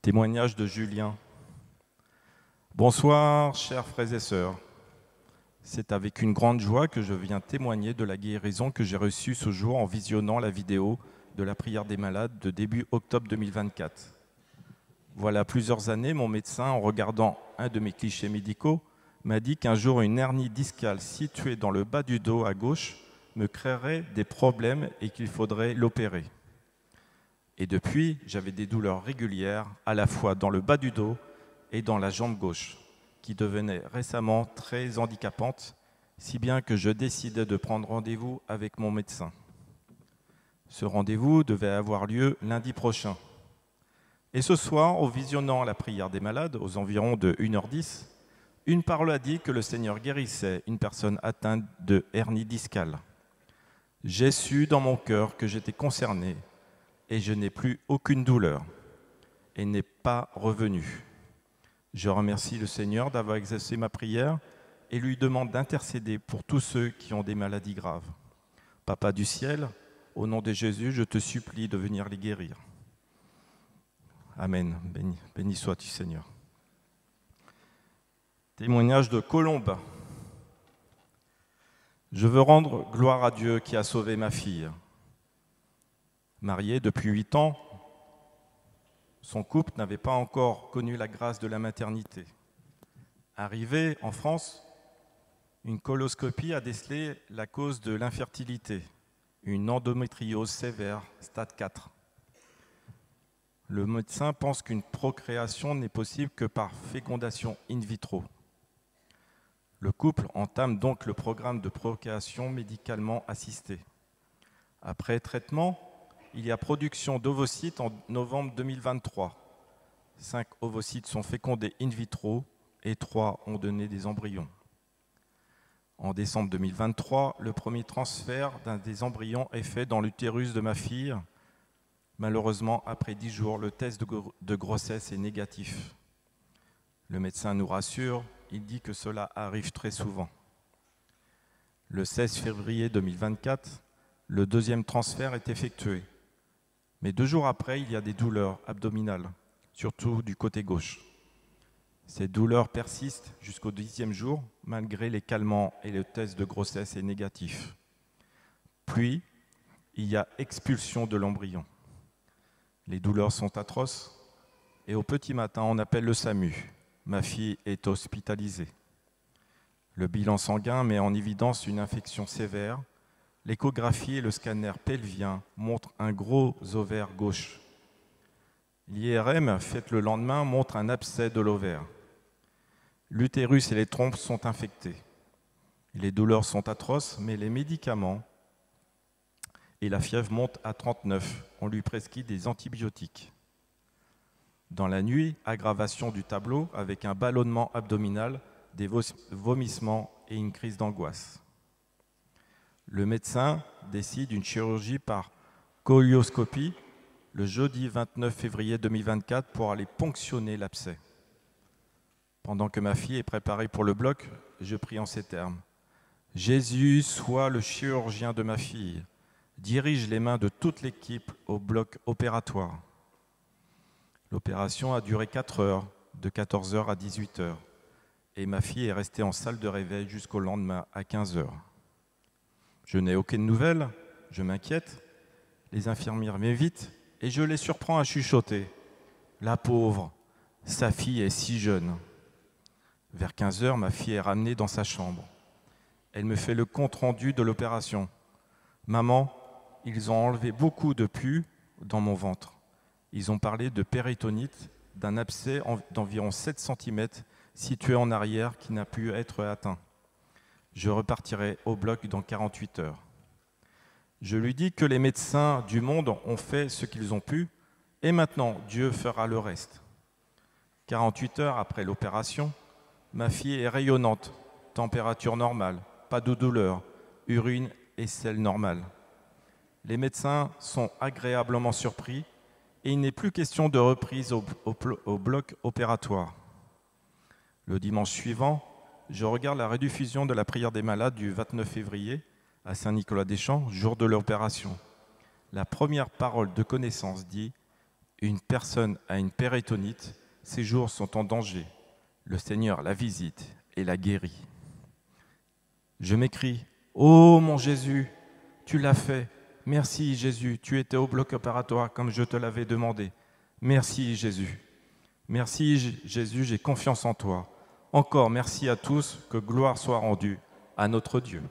S8: Témoignage de Julien. Bonsoir, chers frères et sœurs. C'est avec une grande joie que je viens témoigner de la guérison que j'ai reçue ce jour en visionnant la vidéo de la prière des malades de début octobre 2024. Voilà plusieurs années, mon médecin, en regardant un de mes clichés médicaux, m'a dit qu'un jour une hernie discale située dans le bas du dos à gauche me créerait des problèmes et qu'il faudrait l'opérer. Et depuis, j'avais des douleurs régulières, à la fois dans le bas du dos et dans la jambe gauche, qui devenaient récemment très handicapantes, si bien que je décidai de prendre rendez-vous avec mon médecin. Ce rendez-vous devait avoir lieu lundi prochain. Et ce soir, en visionnant la prière des malades, aux environs de 1h10, une parole a dit que le Seigneur guérissait une personne atteinte de hernie discale. J'ai su dans mon cœur que j'étais concerné et je n'ai plus aucune douleur et n'est pas revenu. Je remercie le Seigneur d'avoir exaucé ma prière et lui demande d'intercéder pour tous ceux qui ont des maladies graves. Papa du ciel, au nom de Jésus, je te supplie de venir les guérir. Amen. Béni sois-tu, Seigneur. Témoignage de Colombe. Je veux rendre gloire à Dieu qui a sauvé ma fille. Mariée depuis 8 ans, son couple n'avait pas encore connu la grâce de la maternité. Arrivée en France, une coloscopie a décelé la cause de l'infertilité, une endométriose sévère, stade 4. Le médecin pense qu'une procréation n'est possible que par fécondation in vitro. Le couple entame donc le programme de procréation médicalement assistée. Après traitement, il y a production d'ovocytes en novembre 2023. 5 ovocytes sont fécondés in vitro et 3 ont donné des embryons. En décembre 2023, le premier transfert d'un des embryons est fait dans l'utérus de ma fille. Malheureusement, après 10 jours, le test de grossesse est négatif. Le médecin nous rassure, il dit que cela arrive très souvent. Le 16 février 2024, le deuxième transfert est effectué. Mais 2 jours après, il y a des douleurs abdominales, surtout du côté gauche. Ces douleurs persistent jusqu'au 10e jour, malgré les calmants et le test de grossesse est négatif. Puis, il y a expulsion de l'embryon. Les douleurs sont atroces et au petit matin, on appelle le SAMU. Ma fille est hospitalisée. Le bilan sanguin met en évidence une infection sévère. L'échographie et le scanner pelvien montrent un gros ovaire gauche. L'IRM, faite le lendemain, montre un abcès de l'ovaire. L'utérus et les trompes sont infectés. Les douleurs sont atroces, mais les médicaments et la fièvre montent à 39. On lui prescrit des antibiotiques. Dans la nuit, aggravation du tableau avec un ballonnement abdominal, des vomissements et une crise d'angoisse. Le médecin décide une chirurgie par cœlioscopie le jeudi 29 février 2024 pour aller ponctionner l'abcès. Pendant que ma fille est préparée pour le bloc, je prie en ces termes. Jésus, sois le chirurgien de ma fille. Dirige les mains de toute l'équipe au bloc opératoire. L'opération a duré 4 heures, de 14h à 18h. Et ma fille est restée en salle de réveil jusqu'au lendemain à 15h. Je n'ai aucune nouvelle, je m'inquiète. Les infirmières m'évitent et je les surprends à chuchoter. La pauvre, sa fille est si jeune. Vers 15h, ma fille est ramenée dans sa chambre. Elle me fait le compte-rendu de l'opération. Maman, ils ont enlevé beaucoup de pus dans mon ventre. Ils ont parlé de péritonite, d'un abcès d'environ 7 cm situé en arrière qui n'a pu être atteint. Je repartirai au bloc dans 48 heures. Je lui dis que les médecins du monde ont fait ce qu'ils ont pu et maintenant Dieu fera le reste. 48 heures après l'opération, ma fille est rayonnante, température normale, pas de douleur, urine et sel normal. Les médecins sont agréablement surpris et il n'est plus question de reprise au bloc opératoire. Le dimanche suivant, je regarde la rediffusion de la prière des malades du 29 février à Saint-Nicolas-des-Champs, jour de l'opération. La première parole de connaissance dit « Une personne a une péritonite, ses jours sont en danger. Le Seigneur la visite et la guérit. » Je m'écrie « Oh mon Jésus, tu l'as fait. Merci Jésus, tu étais au bloc opératoire comme je te l'avais demandé. Merci Jésus. Merci Jésus, j'ai confiance en toi. Encore merci à tous, que gloire soit rendue à notre Dieu. »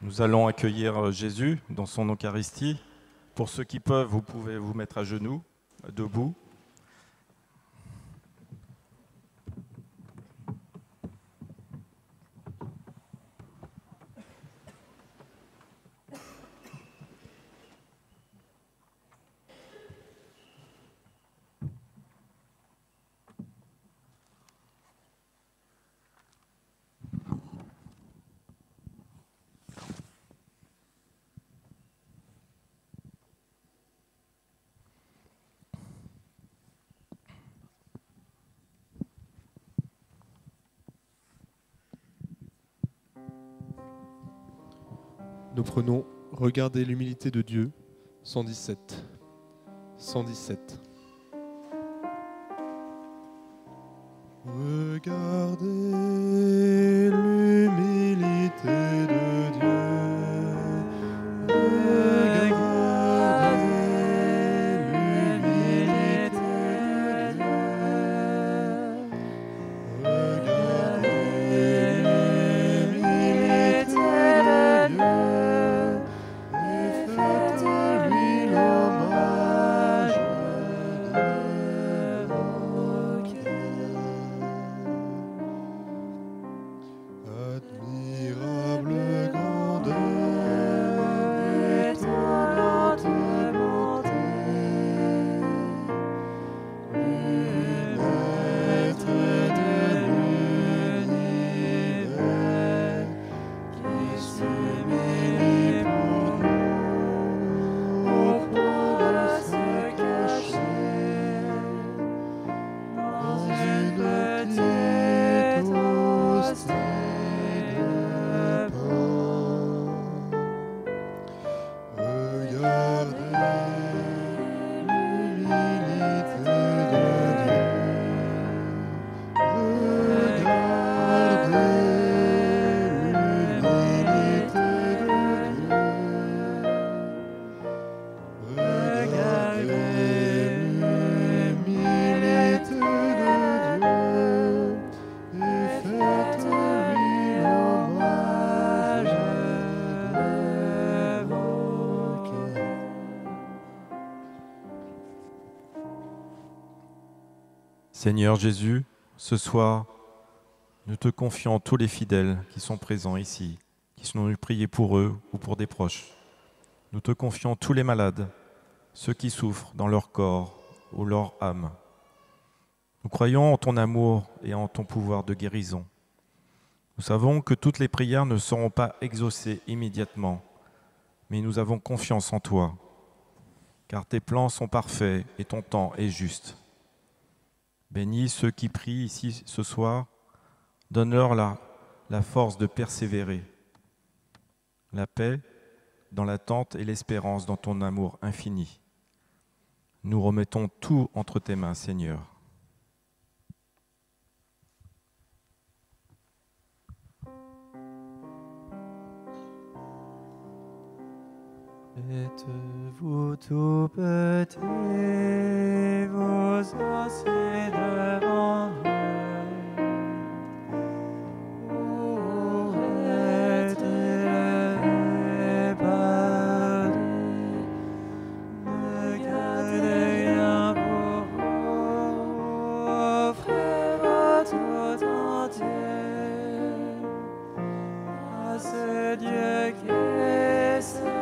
S8: Nous allons accueillir Jésus dans son Eucharistie. Pour ceux qui peuvent, vous pouvez vous mettre à genoux, debout.
S5: Nous prenons « Regardez l'humilité de Dieu » 117. 117. Regardez l'humilité de Dieu. Regardez l'humilité de Dieu. Regardez l'humilité de Dieu. Et faites-lui l'hommage de vos cœurs.
S8: Seigneur Jésus, ce soir, nous te confions tous les fidèles qui sont présents ici, qui sont venus prier pour eux ou pour des proches. Nous te confions tous les malades, ceux qui souffrent dans leur corps ou leur âme. Nous croyons en ton amour et en ton pouvoir de guérison. Nous savons que toutes les prières ne seront pas exaucées immédiatement, mais nous avons confiance en toi, car tes plans sont parfaits et ton temps est juste. Bénis ceux qui prient ici ce soir, donne-leur la force de persévérer, la paix dans l'attente et l'espérance dans ton amour infini. Nous remettons tout entre tes mains, Seigneur.
S2: Faites-vous tout petit, vous assis devant Dieu. Ouvrez-le par lui, ne gardez rien pour vous, offrez-vous tout entier à ce Dieu qui est seul.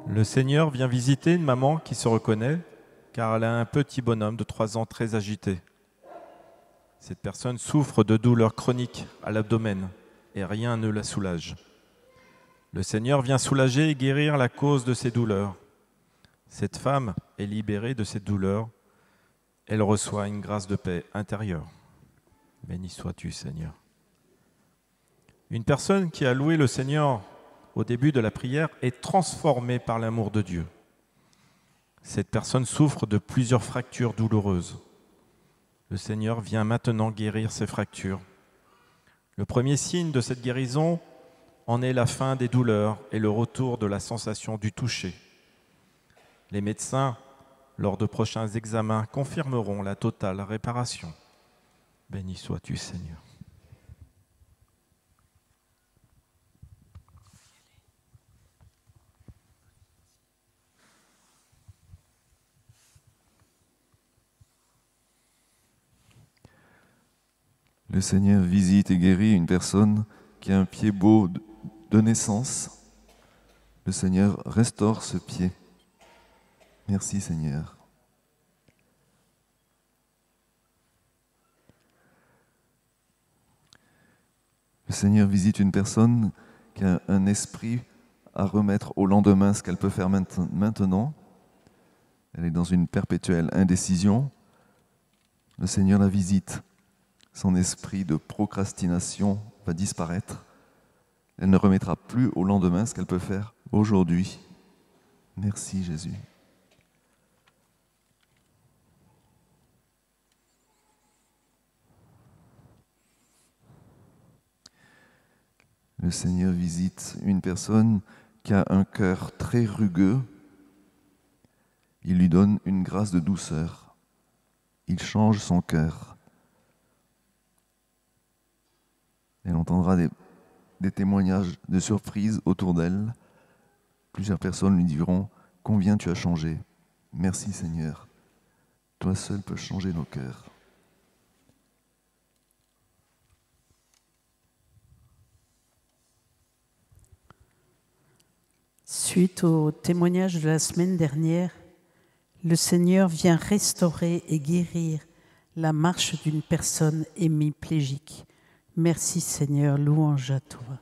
S8: Le Seigneur vient visiter une maman qui se reconnaît car elle a un petit bonhomme de 3 ans très agité. Cette personne souffre de douleurs chroniques à l'abdomen et rien ne la soulage. Le Seigneur vient soulager et guérir la cause de ces douleurs. Cette femme est libérée de cette douleur. Elle reçoit une grâce de paix intérieure. Béni sois-tu, Seigneur. Une personne qui a loué le Seigneur au début de la prière est transformée par l'amour de Dieu. Cette personne souffre de plusieurs fractures douloureuses. Le Seigneur vient maintenant guérir ces fractures. Le premier signe de cette guérison en est la fin des douleurs et le retour de la sensation du toucher. Les médecins, lors de prochains examens, confirmeront la totale réparation. Béni sois-tu, Seigneur.
S9: Le Seigneur visite et guérit une personne qui a un pied beau de naissance. Le Seigneur restaure ce pied. Merci Seigneur. Le Seigneur visite une personne qui a un esprit à remettre au lendemain ce qu'elle peut faire maintenant. Elle est dans une perpétuelle indécision. Le Seigneur la visite. Son esprit de procrastination va disparaître. Elle ne remettra plus au lendemain ce qu'elle peut faire aujourd'hui. Merci Jésus. Le Seigneur visite une personne qui a un cœur très rugueux. Il lui donne une grâce de douceur. Il change son cœur. Elle entendra des témoignages de surprise autour d'elle. Plusieurs personnes lui diront « Combien tu as changé ?» Merci Seigneur. Toi seul peux changer nos cœurs.
S10: Suite au témoignage de la semaine dernière, le Seigneur vient restaurer et guérir la marche d'une personne hémiplégique. Merci Seigneur, louange à toi.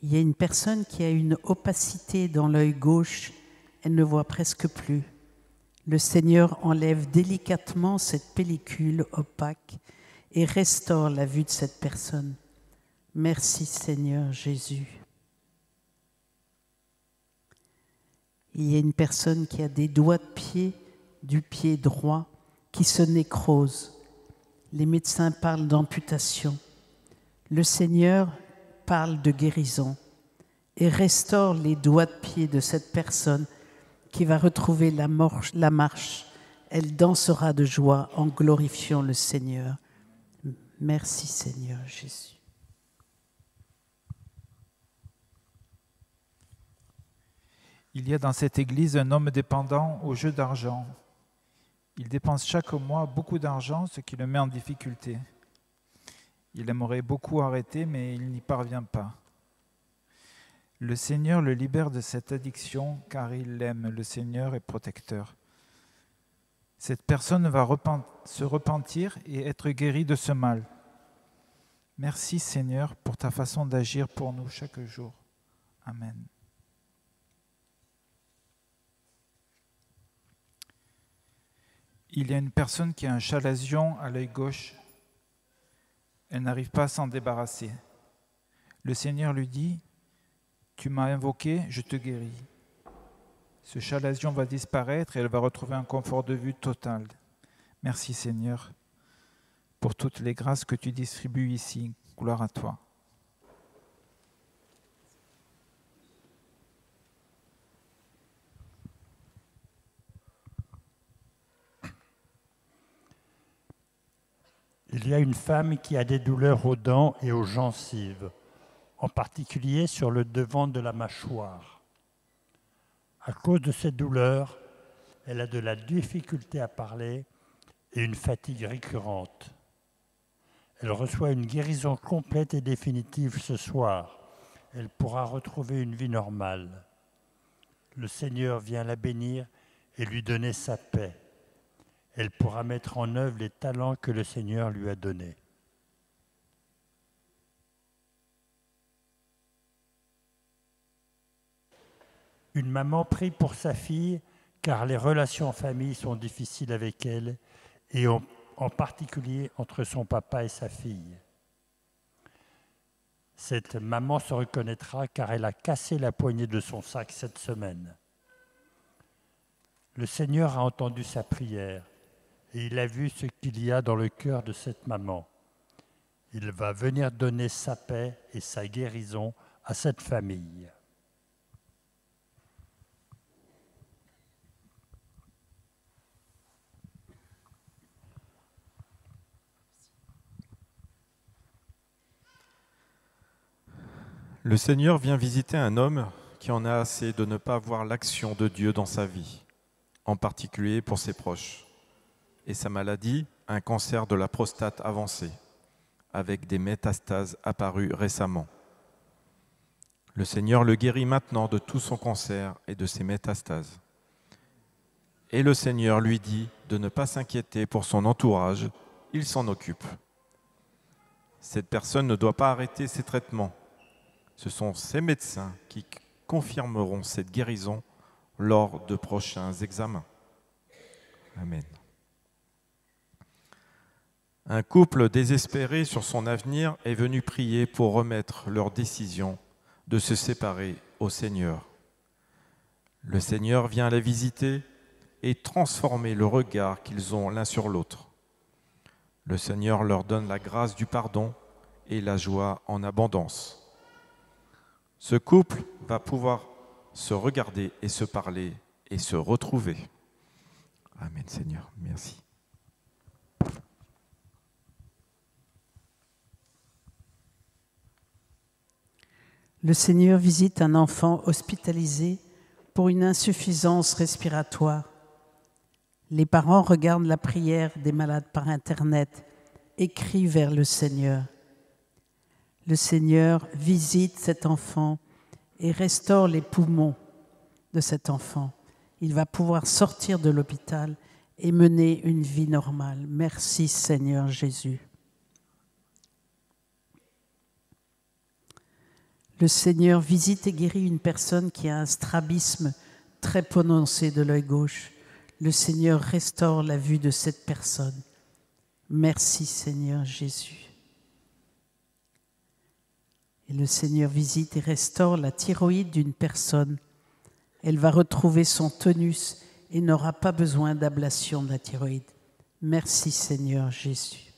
S10: Il y a une personne qui a une opacité dans l'œil gauche, elle ne voit presque plus. Le Seigneur enlève délicatement cette pellicule opaque et restaure la vue de cette personne. Merci Seigneur Jésus. Il y a une personne qui a des doigts de pied, du pied droit, qui se nécrose. Les médecins parlent d'amputation. Le Seigneur parle de guérison et restaure les doigts de pied de cette personne qui va retrouver la marche. Elle dansera de joie en glorifiant le Seigneur. Merci Seigneur Jésus.
S11: Il y a dans cette église un homme dépendant au jeu d'argent. Il dépense chaque mois beaucoup d'argent, ce qui le met en difficulté. Il aimerait beaucoup arrêter, mais il n'y parvient pas. Le Seigneur le libère de cette addiction, car il l'aime. Le Seigneur est protecteur. Cette personne va se repentir et être guérie de ce mal. Merci Seigneur pour ta façon d'agir pour nous chaque jour. Amen. Il y a une personne qui a un chalazion à l'œil gauche. Elle n'arrive pas à s'en débarrasser. Le Seigneur lui dit, « Tu m'as invoqué, je te guéris. » Ce chalazion va disparaître et elle va retrouver un confort de vue total. Merci Seigneur pour toutes les grâces que tu distribues ici. Gloire à toi.
S1: Il y a une femme qui a des douleurs aux dents et aux gencives, en particulier sur le devant de la mâchoire. À cause de ces douleurs, elle a de la difficulté à parler et une fatigue récurrente. Elle reçoit une guérison complète et définitive ce soir. Elle pourra retrouver une vie normale. Le Seigneur vient la bénir et lui donner sa paix. Elle pourra mettre en œuvre les talents que le Seigneur lui a donnés. Une maman prie pour sa fille car les relations en famille sont difficiles avec elle et en particulier entre son papa et sa fille. Cette maman se reconnaîtra car elle a cassé la poignée de son sac cette semaine. Le Seigneur a entendu sa prière et il a vu ce qu'il y a dans le cœur de cette maman. Il va venir donner sa paix et sa guérison à cette famille.
S8: Le Seigneur vient visiter un homme qui en a assez de ne pas voir l'action de Dieu dans sa vie, en particulier pour ses proches. Et sa maladie, un cancer de la prostate avancé, avec des métastases apparues récemment. Le Seigneur le guérit maintenant de tout son cancer et de ses métastases. Et le Seigneur lui dit de ne pas s'inquiéter pour son entourage, il s'en occupe. Cette personne ne doit pas arrêter ses traitements. Ce sont ces médecins qui confirmeront cette guérison lors de prochains examens. Amen. Un couple désespéré sur son avenir est venu prier pour remettre leur décision de se séparer au Seigneur. Le Seigneur vient les visiter et transformer le regard qu'ils ont l'un sur l'autre. Le Seigneur leur donne la grâce du pardon et la joie en abondance. Ce couple va pouvoir se regarder et se parler et se retrouver. Amen, Seigneur. Merci.
S10: Le Seigneur visite un enfant hospitalisé pour une insuffisance respiratoire. Les parents regardent la prière des malades par Internet et crient vers le Seigneur. Le Seigneur visite cet enfant et restaure les poumons de cet enfant. Il va pouvoir sortir de l'hôpital et mener une vie normale. Merci Seigneur Jésus. Le Seigneur visite et guérit une personne qui a un strabisme très prononcé de l'œil gauche. Le Seigneur restaure la vue de cette personne. Merci Seigneur Jésus. Et le Seigneur visite et restaure la thyroïde d'une personne. Elle va retrouver son tonus et n'aura pas besoin d'ablation de la thyroïde. Merci Seigneur Jésus.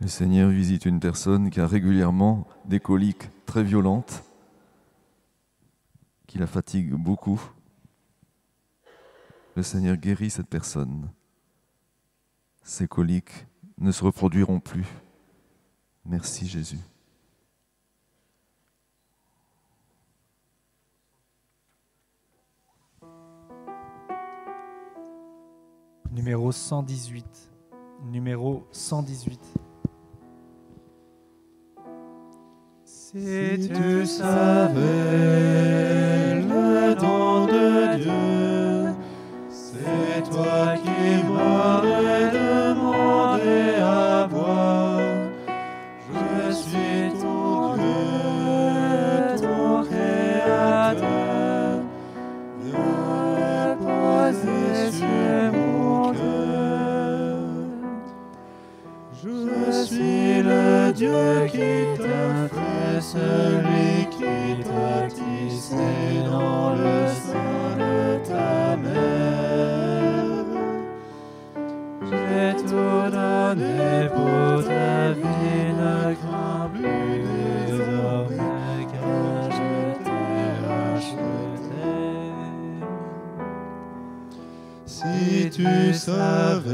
S9: Le Seigneur visite une personne qui a régulièrement des coliques très violentes, qui la fatiguent beaucoup. Le Seigneur guérit cette personne. Ces coliques ne se reproduiront plus. Merci Jésus.
S3: Numéro 118. Numéro 118.
S2: Si tu savais le don de Dieu, c'est toi qui m'aurais demandé à boire. Je suis ton Dieu, ton Créateur. Viens reposer sur mon cœur. Je suis le Dieu qui t'a fait, celui qui t'a tissé dans le sein de ta mère. J'ai tout donné pour ta vie, ne crains plus désormais, car je t'ai racheté. Si tu savais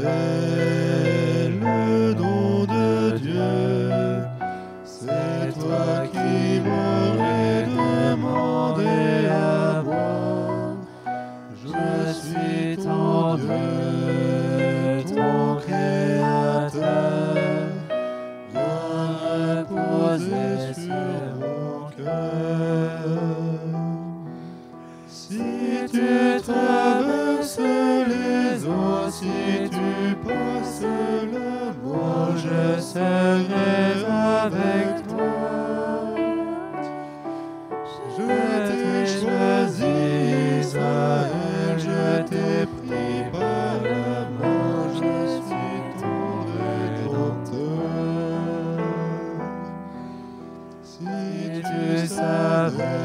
S2: le don de Dieu, c'est toi qui m'aurais demandé à boire. Je suis ton Dieu, ton Créateur. Viens reposer sur mon cœur. Si tu traverses les eaux, si tu passes la mort, je serai avec toi. Je t'ai choisi, Israël, je t'ai pris par la main, je suis ton Rédempteur. Si tu savais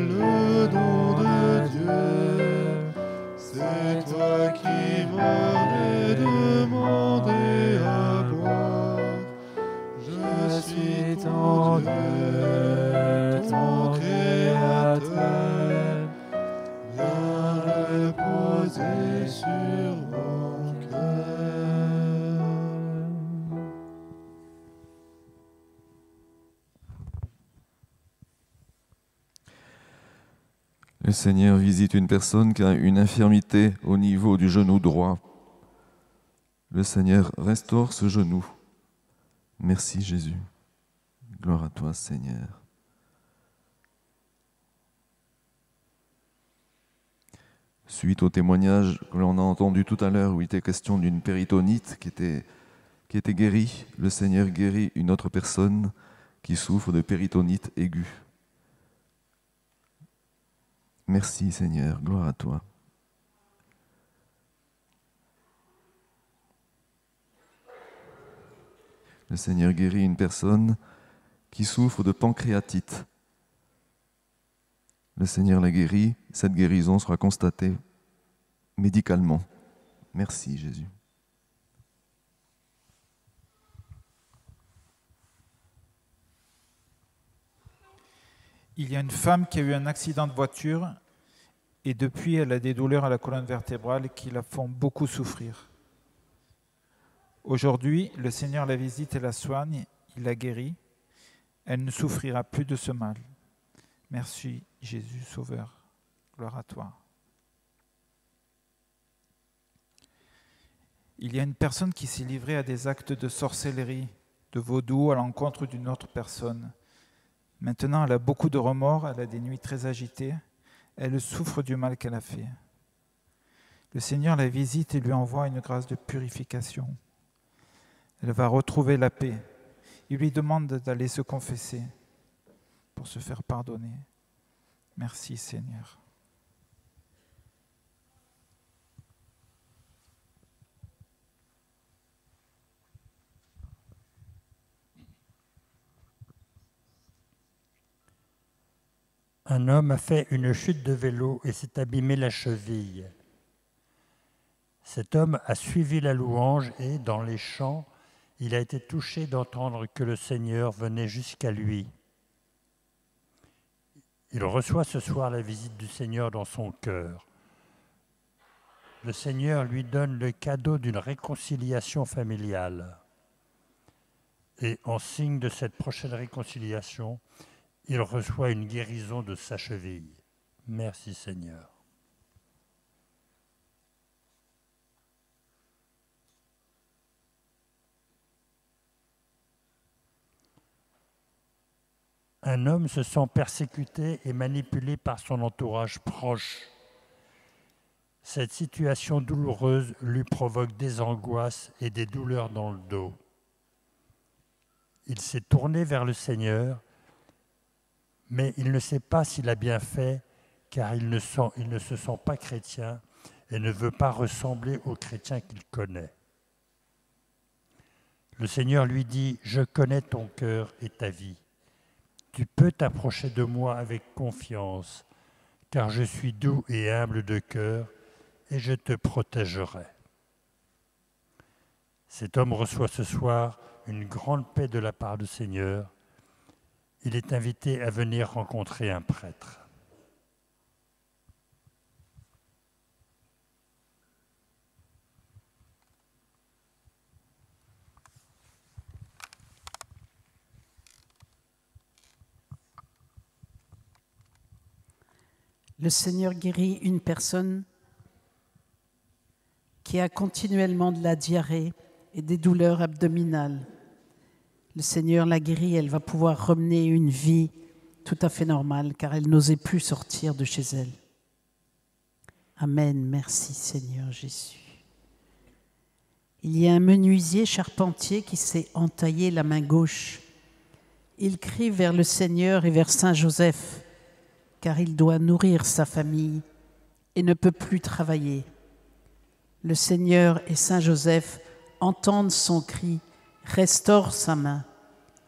S2: le don de Dieu, c'est toi qui m'aurais demandé à boire. Je suis ton Dieu, ton Créateur. Viens reposer sur mon cœur.
S9: Le Seigneur visite une personne qui a une infirmité au niveau du genou droit. Le Seigneur restaure ce genou. Merci Jésus. Gloire à toi Seigneur. Suite au témoignage que l'on a entendu tout à l'heure où il était question d'une péritonite qui était guérie, le Seigneur guérit une autre personne qui souffre de péritonite aiguë. Merci Seigneur, gloire à toi. Le Seigneur guérit une personne qui souffre de pancréatite. Le Seigneur la guérit, cette guérison sera constatée médicalement. Merci Jésus.
S11: Il y a une femme qui a eu un accident de voiture et depuis elle a des douleurs à la colonne vertébrale qui la font beaucoup souffrir. Aujourd'hui, le Seigneur la visite et la soigne, il la guérit. Elle ne souffrira plus de ce mal. Merci Jésus Sauveur, gloire à toi. Il y a une personne qui s'est livrée à des actes de sorcellerie, de vaudou à l'encontre d'une autre personne. Maintenant, elle a beaucoup de remords, elle a des nuits très agitées, elle souffre du mal qu'elle a fait. Le Seigneur la visite et lui envoie une grâce de purification. Elle va retrouver la paix. Il lui demande d'aller se confesser pour se faire pardonner. Merci Seigneur.
S1: Un homme a fait une chute de vélo et s'est abîmé la cheville. Cet homme a suivi la louange et, dans les chants, il a été touché d'entendre que le Seigneur venait jusqu'à lui. Il reçoit ce soir la visite du Seigneur dans son cœur. Le Seigneur lui donne le cadeau d'une réconciliation familiale. Et en signe de cette prochaine réconciliation, il reçoit une guérison de sa cheville. Merci Seigneur. Un homme se sent persécuté et manipulé par son entourage proche. Cette situation douloureuse lui provoque des angoisses et des douleurs dans le dos. Il s'est tourné vers le Seigneur, mais il ne sait pas s'il a bien fait, car il ne se sent pas chrétien et ne veut pas ressembler aux chrétiens qu'il connaît. Le Seigneur lui dit « Je connais ton cœur et ta vie. Tu peux t'approcher de moi avec confiance, car je suis doux et humble de cœur, et je te protégerai. » Cet homme reçoit ce soir une grande paix de la part du Seigneur. Il est invité à venir rencontrer un prêtre.
S10: Le Seigneur guérit une personne qui a continuellement de la diarrhée et des douleurs abdominales. Le Seigneur l'a guérie, elle va pouvoir remener une vie tout à fait normale, car elle n'osait plus sortir de chez elle. Amen, merci Seigneur Jésus. Il y a un menuisier charpentier qui s'est entaillé la main gauche. Il crie vers le Seigneur et vers Saint Joseph, car il doit nourrir sa famille et ne peut plus travailler. Le Seigneur et Saint Joseph entendent son cri, restaurent sa main.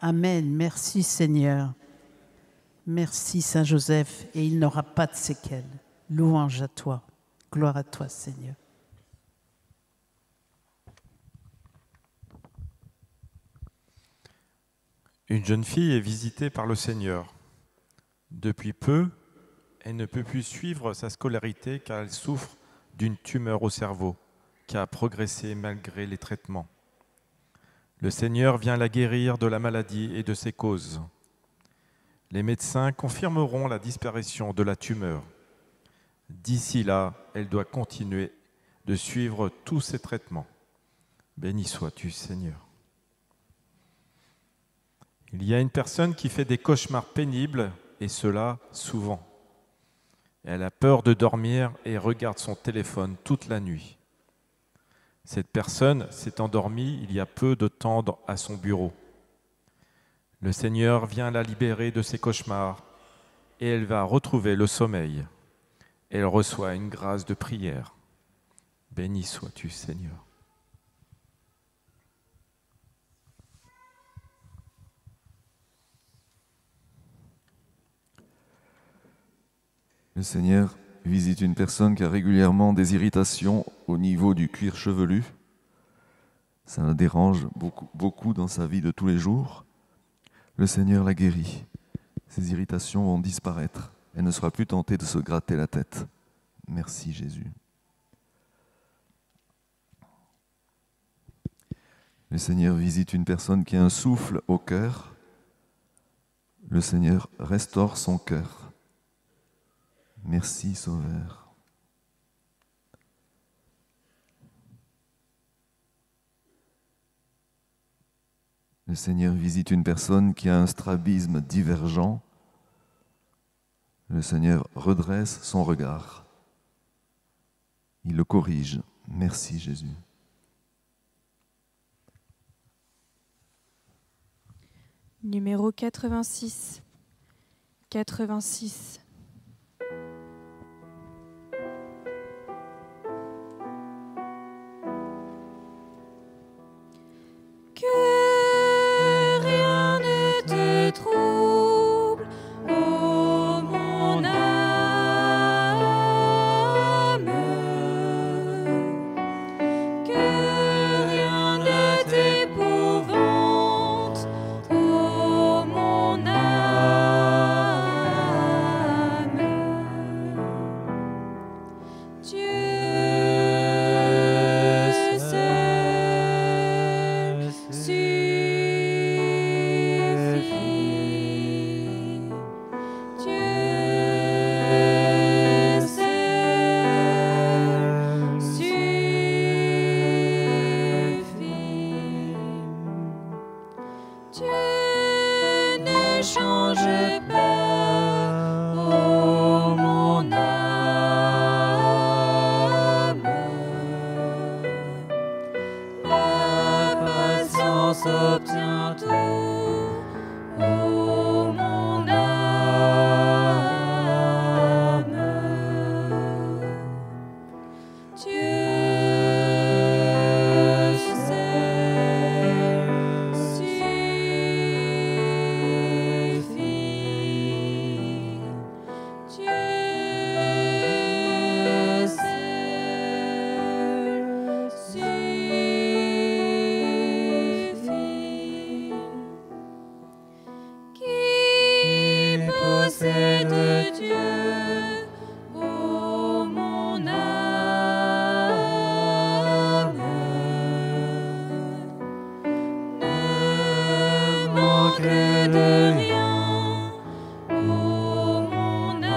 S10: Amen, merci Seigneur. Merci Saint Joseph, et il n'aura pas de séquelles. Louange à toi, gloire à toi Seigneur.
S8: Une jeune fille est visitée par le Seigneur. Depuis peu, elle ne peut plus suivre sa scolarité car elle souffre d'une tumeur au cerveau qui a progressé malgré les traitements. Le Seigneur vient la guérir de la maladie et de ses causes. Les médecins confirmeront la disparition de la tumeur. D'ici là, elle doit continuer de suivre tous ses traitements. Béni sois-tu, Seigneur. Il y a une personne qui fait des cauchemars pénibles, et cela souvent. Elle a peur de dormir et regarde son téléphone toute la nuit. Cette personne s'est endormie il y a peu de temps à son bureau. Le Seigneur vient la libérer de ses cauchemars et elle va retrouver le sommeil. Elle reçoit une grâce de prière. Béni sois-tu, Seigneur.
S9: Le Seigneur visite une personne qui a régulièrement des irritations au niveau du cuir chevelu. Ça la dérange beaucoup dans sa vie de tous les jours. Le Seigneur la guérit. Ces irritations vont disparaître. Elle ne sera plus tentée de se gratter la tête. Merci Jésus. Le Seigneur visite une personne qui a un souffle au cœur. Le Seigneur restaure son cœur. Merci Sauveur. Le Seigneur visite une personne qui a un strabisme divergent. Le Seigneur redresse son regard. Il le corrige. Merci Jésus.
S12: Numéro 86. 86.
S2: Que rien ne te trouble, ô mon Dieu, ô mon âme, ne manquerai de rien, ô mon âme.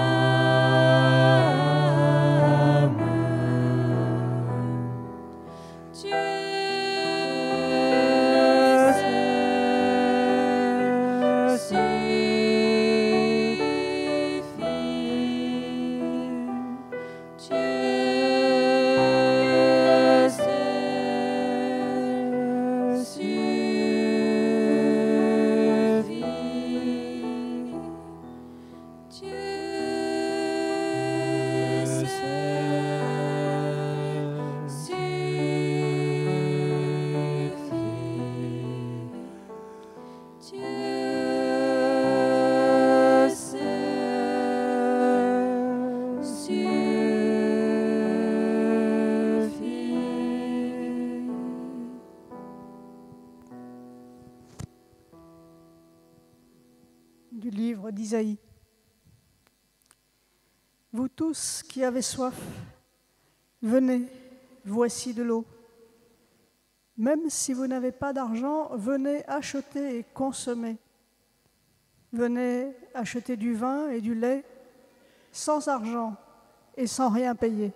S2: Dieu
S13: Du livre d'Isaïe. Vous tous qui avez soif, venez, voici de l'eau. Même si vous n'avez pas d'argent, venez acheter et consommer. Venez acheter du vin et du lait sans argent et sans rien payer.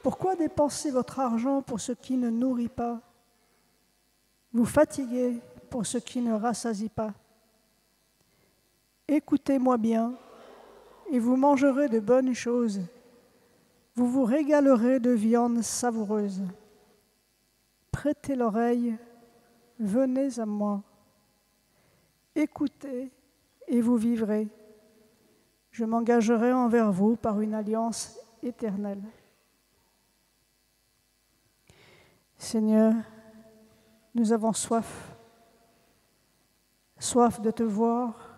S13: Pourquoi dépenser votre argent pour ce qui ne nourrit pas? Vous fatiguez pour ce qui ne rassasie pas. Écoutez-moi bien, et vous mangerez de bonnes choses. Vous vous régalerez de viande savoureuse. Prêtez l'oreille, venez à moi. Écoutez, et vous vivrez. Je m'engagerai envers vous par une alliance éternelle. Seigneur, nous avons soif. Soif de te voir,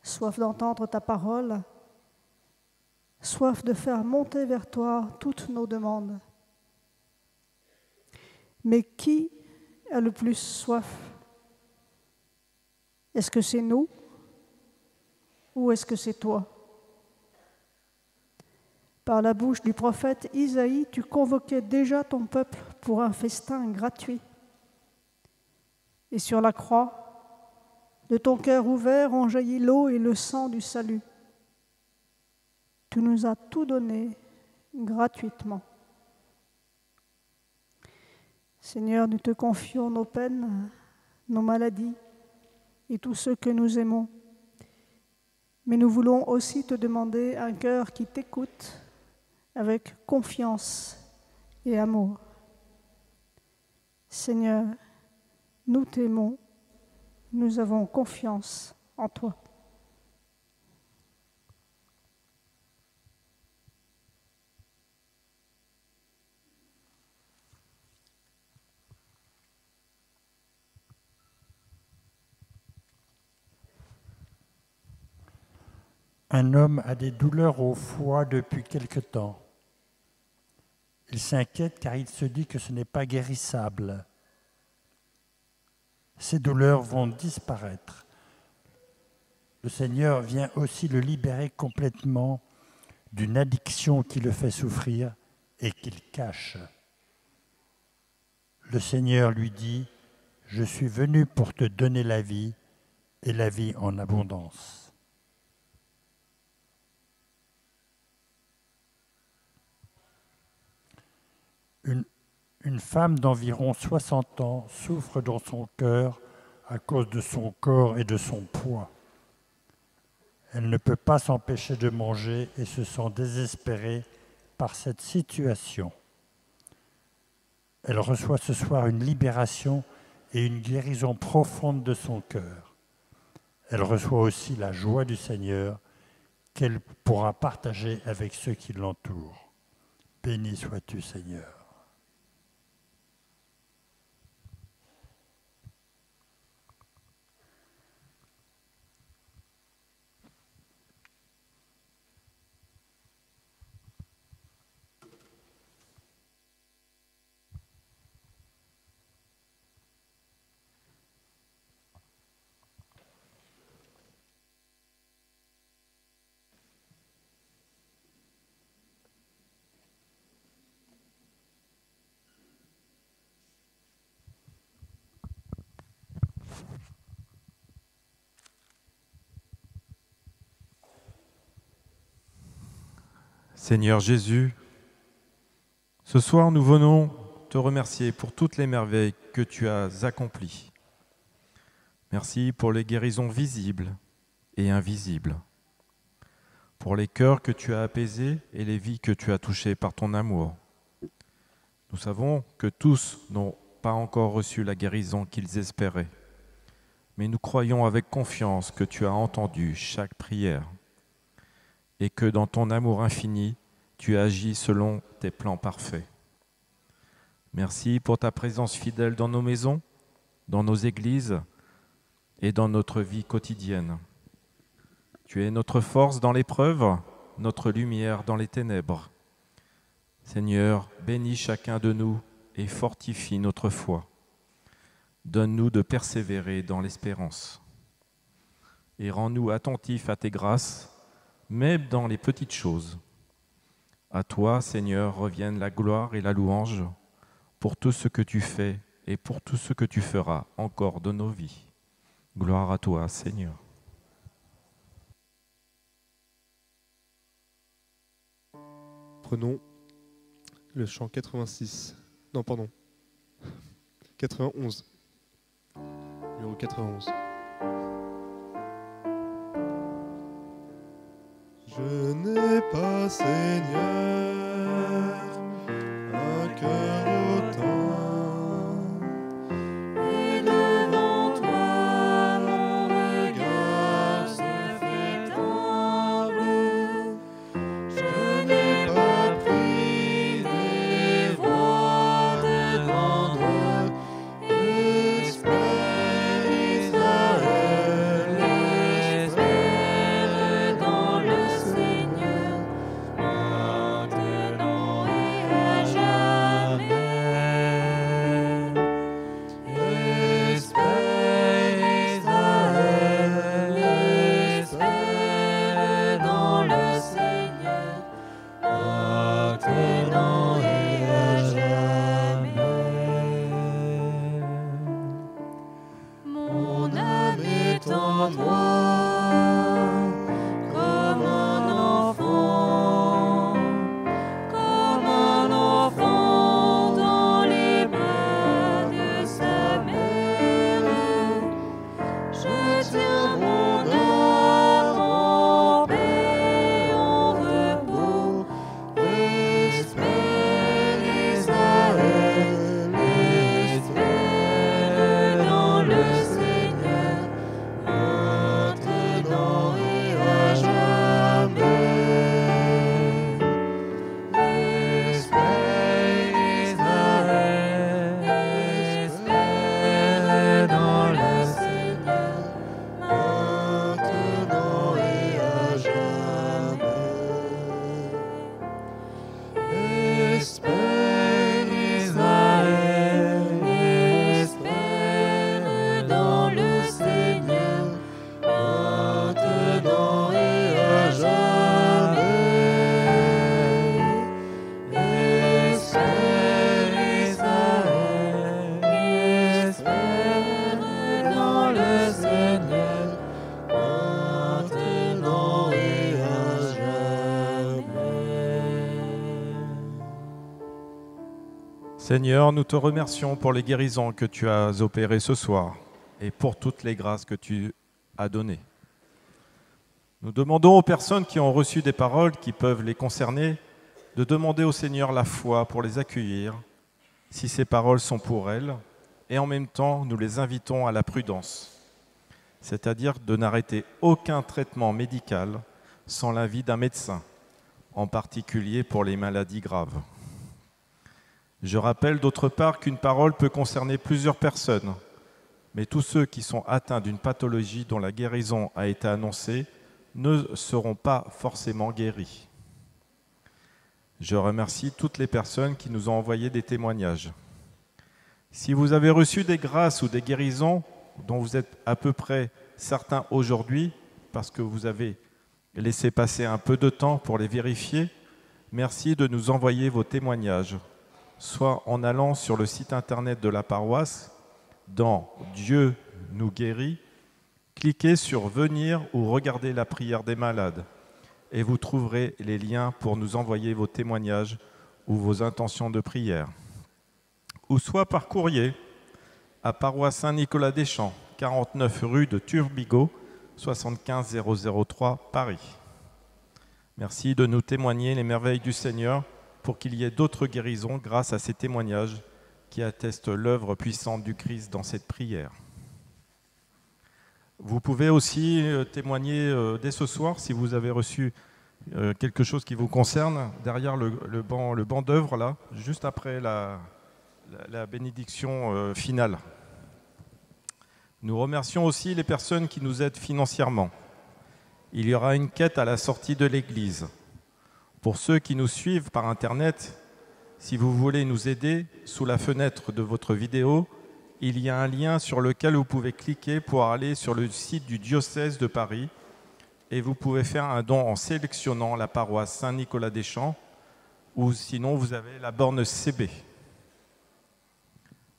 S13: soif d'entendre ta parole, soif de faire monter vers toi toutes nos demandes. Mais qui a le plus soif? Est-ce que c'est nous ou est-ce que c'est toi? Par la bouche du prophète Isaïe, tu convoquais déjà ton peuple pour un festin gratuit. Et sur la croix, de ton cœur ouvert ont jailli l'eau et le sang du salut. Tu nous as tout donné gratuitement. Seigneur, nous te confions nos peines, nos maladies et tous ceux que nous aimons. Mais nous voulons aussi te demander un cœur qui t'écoute avec confiance et amour. Seigneur, nous t'aimons. Nous avons confiance en toi.
S1: Un homme a des douleurs au foie depuis quelque temps. Il s'inquiète car il se dit que ce n'est pas guérissable. Ces douleurs vont disparaître. Le Seigneur vient aussi le libérer complètement d'une addiction qui le fait souffrir et qu'il cache. Le Seigneur lui dit, « Je suis venu pour te donner la vie et la vie en abondance. » Une femme d'environ 60 ans souffre dans son cœur à cause de son corps et de son poids. Elle ne peut pas s'empêcher de manger et se sent désespérée par cette situation. Elle reçoit ce soir une libération et une guérison profonde de son cœur. Elle reçoit aussi la joie du Seigneur qu'elle pourra partager avec ceux qui l'entourent. Béni sois-tu, Seigneur.
S8: Seigneur Jésus, ce soir nous venons te remercier pour toutes les merveilles que tu as accomplies. Merci pour les guérisons visibles et invisibles, pour les cœurs que tu as apaisés et les vies que tu as touchées par ton amour. Nous savons que tous n'ont pas encore reçu la guérison qu'ils espéraient, mais nous croyons avec confiance que tu as entendu chaque prière et que dans ton amour infini, tu agis selon tes plans parfaits. Merci pour ta présence fidèle dans nos maisons, dans nos églises et dans notre vie quotidienne. Tu es notre force dans l'épreuve, notre lumière dans les ténèbres. Seigneur, bénis chacun de nous et fortifie notre foi. Donne-nous de persévérer dans l'espérance. Et rends-nous attentifs à tes grâces, même dans les petites choses. À toi, Seigneur, reviennent la gloire et la louange pour tout ce que tu fais et pour tout ce que tu feras encore de nos vies. Gloire à toi, Seigneur.
S5: Prenons le chant 86. Non, pardon. 91. Numéro 91. Je n'ai pas, Seigneur, un cœur autant, et devant toi mon regard se fait humble. Je n'ai pas pris des voies de grandeur, espère Israël, espère dans le Seigneur, maintenant et à jamais. Espère Israël, espère dans le Seigneur, maintenant et à jamais. Mon âme est en toi, comme un enfant dans les bras de sa mère. Je tiens mon âme en paix, en repos. Espère Israël, espère dans le Seigneur, maintenant et à jamais. Espère Israël, espère dans le Seigneur, maintenant et à jamais. Espère Israël, espère dans le Seigneur, maintenant et à jamais. Espère Israël, espère dans le Seigneur, maintenant et à jamais.
S8: Seigneur, nous te remercions pour les guérisons que tu as opérées ce soir et pour toutes les grâces que tu as données. Nous demandons aux personnes qui ont reçu des paroles qui peuvent les concerner de demander au Seigneur la foi pour les accueillir, si ces paroles sont pour elles, et en même temps, nous les invitons à la prudence, c'est-à-dire de n'arrêter aucun traitement médical sans l'avis d'un médecin, en particulier pour les maladies graves. Je rappelle d'autre part qu'une parole peut concerner plusieurs personnes, mais tous ceux qui sont atteints d'une pathologie dont la guérison a été annoncée ne seront pas forcément guéris. Je remercie toutes les personnes qui nous ont envoyé des témoignages. Si vous avez reçu des grâces ou des guérisons dont vous êtes à peu près certains aujourd'hui, parce que vous avez laissé passer un peu de temps pour les vérifier, merci de nous envoyer vos témoignages, soit en allant sur le site internet de la paroisse, dans « Dieu nous guérit », cliquez sur « Venir » ou « Regarder la prière des malades » et vous trouverez les liens pour nous envoyer vos témoignages ou vos intentions de prière. Ou soit par courrier à Paroisse Saint-Nicolas-des-Champs, 49 rue de Turbigo, 75 003 Paris. Merci de nous témoigner les merveilles du Seigneur pour qu'il y ait d'autres guérisons grâce à ces témoignages qui attestent l'œuvre puissante du Christ dans cette prière. Vous pouvez aussi témoigner dès ce soir si vous avez reçu quelque chose qui vous concerne, derrière le banc d'œuvre, là, juste après la bénédiction finale. Nous remercions aussi les personnes qui nous aident financièrement. Il y aura une quête à la sortie de l'église. Pour ceux qui nous suivent par Internet, si vous voulez nous aider, sous la fenêtre de votre vidéo, il y a un lien sur lequel vous pouvez cliquer pour aller sur le site du diocèse de Paris et vous pouvez faire un don en sélectionnant la paroisse Saint-Nicolas-des-Champs ou sinon vous avez la borne CB.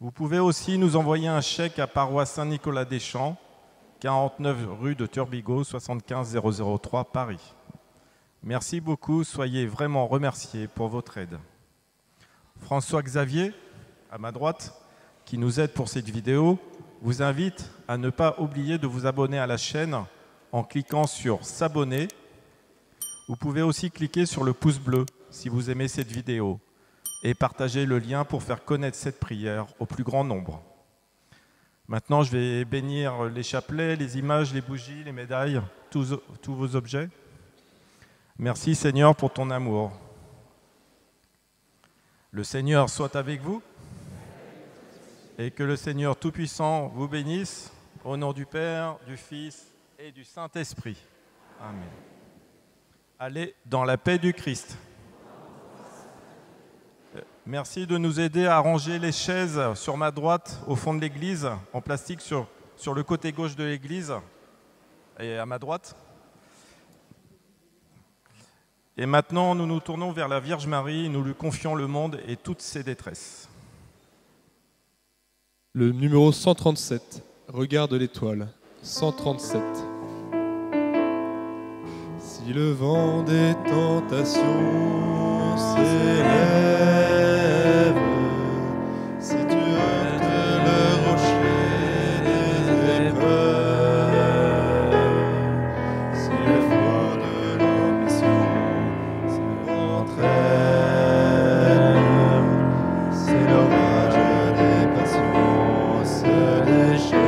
S8: Vous pouvez aussi nous envoyer un chèque à paroisse Saint-Nicolas-des-Champs, 49 rue de Turbigo, 75 003 Paris. Merci beaucoup, soyez vraiment remerciés pour votre aide. François Xavier, à ma droite, qui nous aide pour cette vidéo, vous invite à ne pas oublier de vous abonner à la chaîne en cliquant sur s'abonner. Vous pouvez aussi cliquer sur le pouce bleu si vous aimez cette vidéo et partager le lien pour faire connaître cette prière au plus grand nombre. Maintenant, je vais bénir les chapelets, les images, les bougies, les médailles, tous vos objets. Merci Seigneur pour ton amour. Le Seigneur soit avec vous et que le Seigneur Tout-Puissant vous bénisse au nom du Père, du Fils et du Saint-Esprit. Amen. Allez dans la paix du Christ. Merci de nous aider à ranger les chaises sur ma droite au fond de l'église, en plastique sur le côté gauche de l'église et à ma droite. Et maintenant, nous nous tournons vers la Vierge Marie, nous lui confions le monde et toutes ses détresses.
S5: Le numéro 137, regarde l'étoile. 137. Si le vent des tentations s'élève, si tu heurtes le rocher des épreuves, si le feu de l'ambition s'entraîne, si l'orage des passions se déchaîne,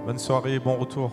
S8: Bonne soirée et bon retour.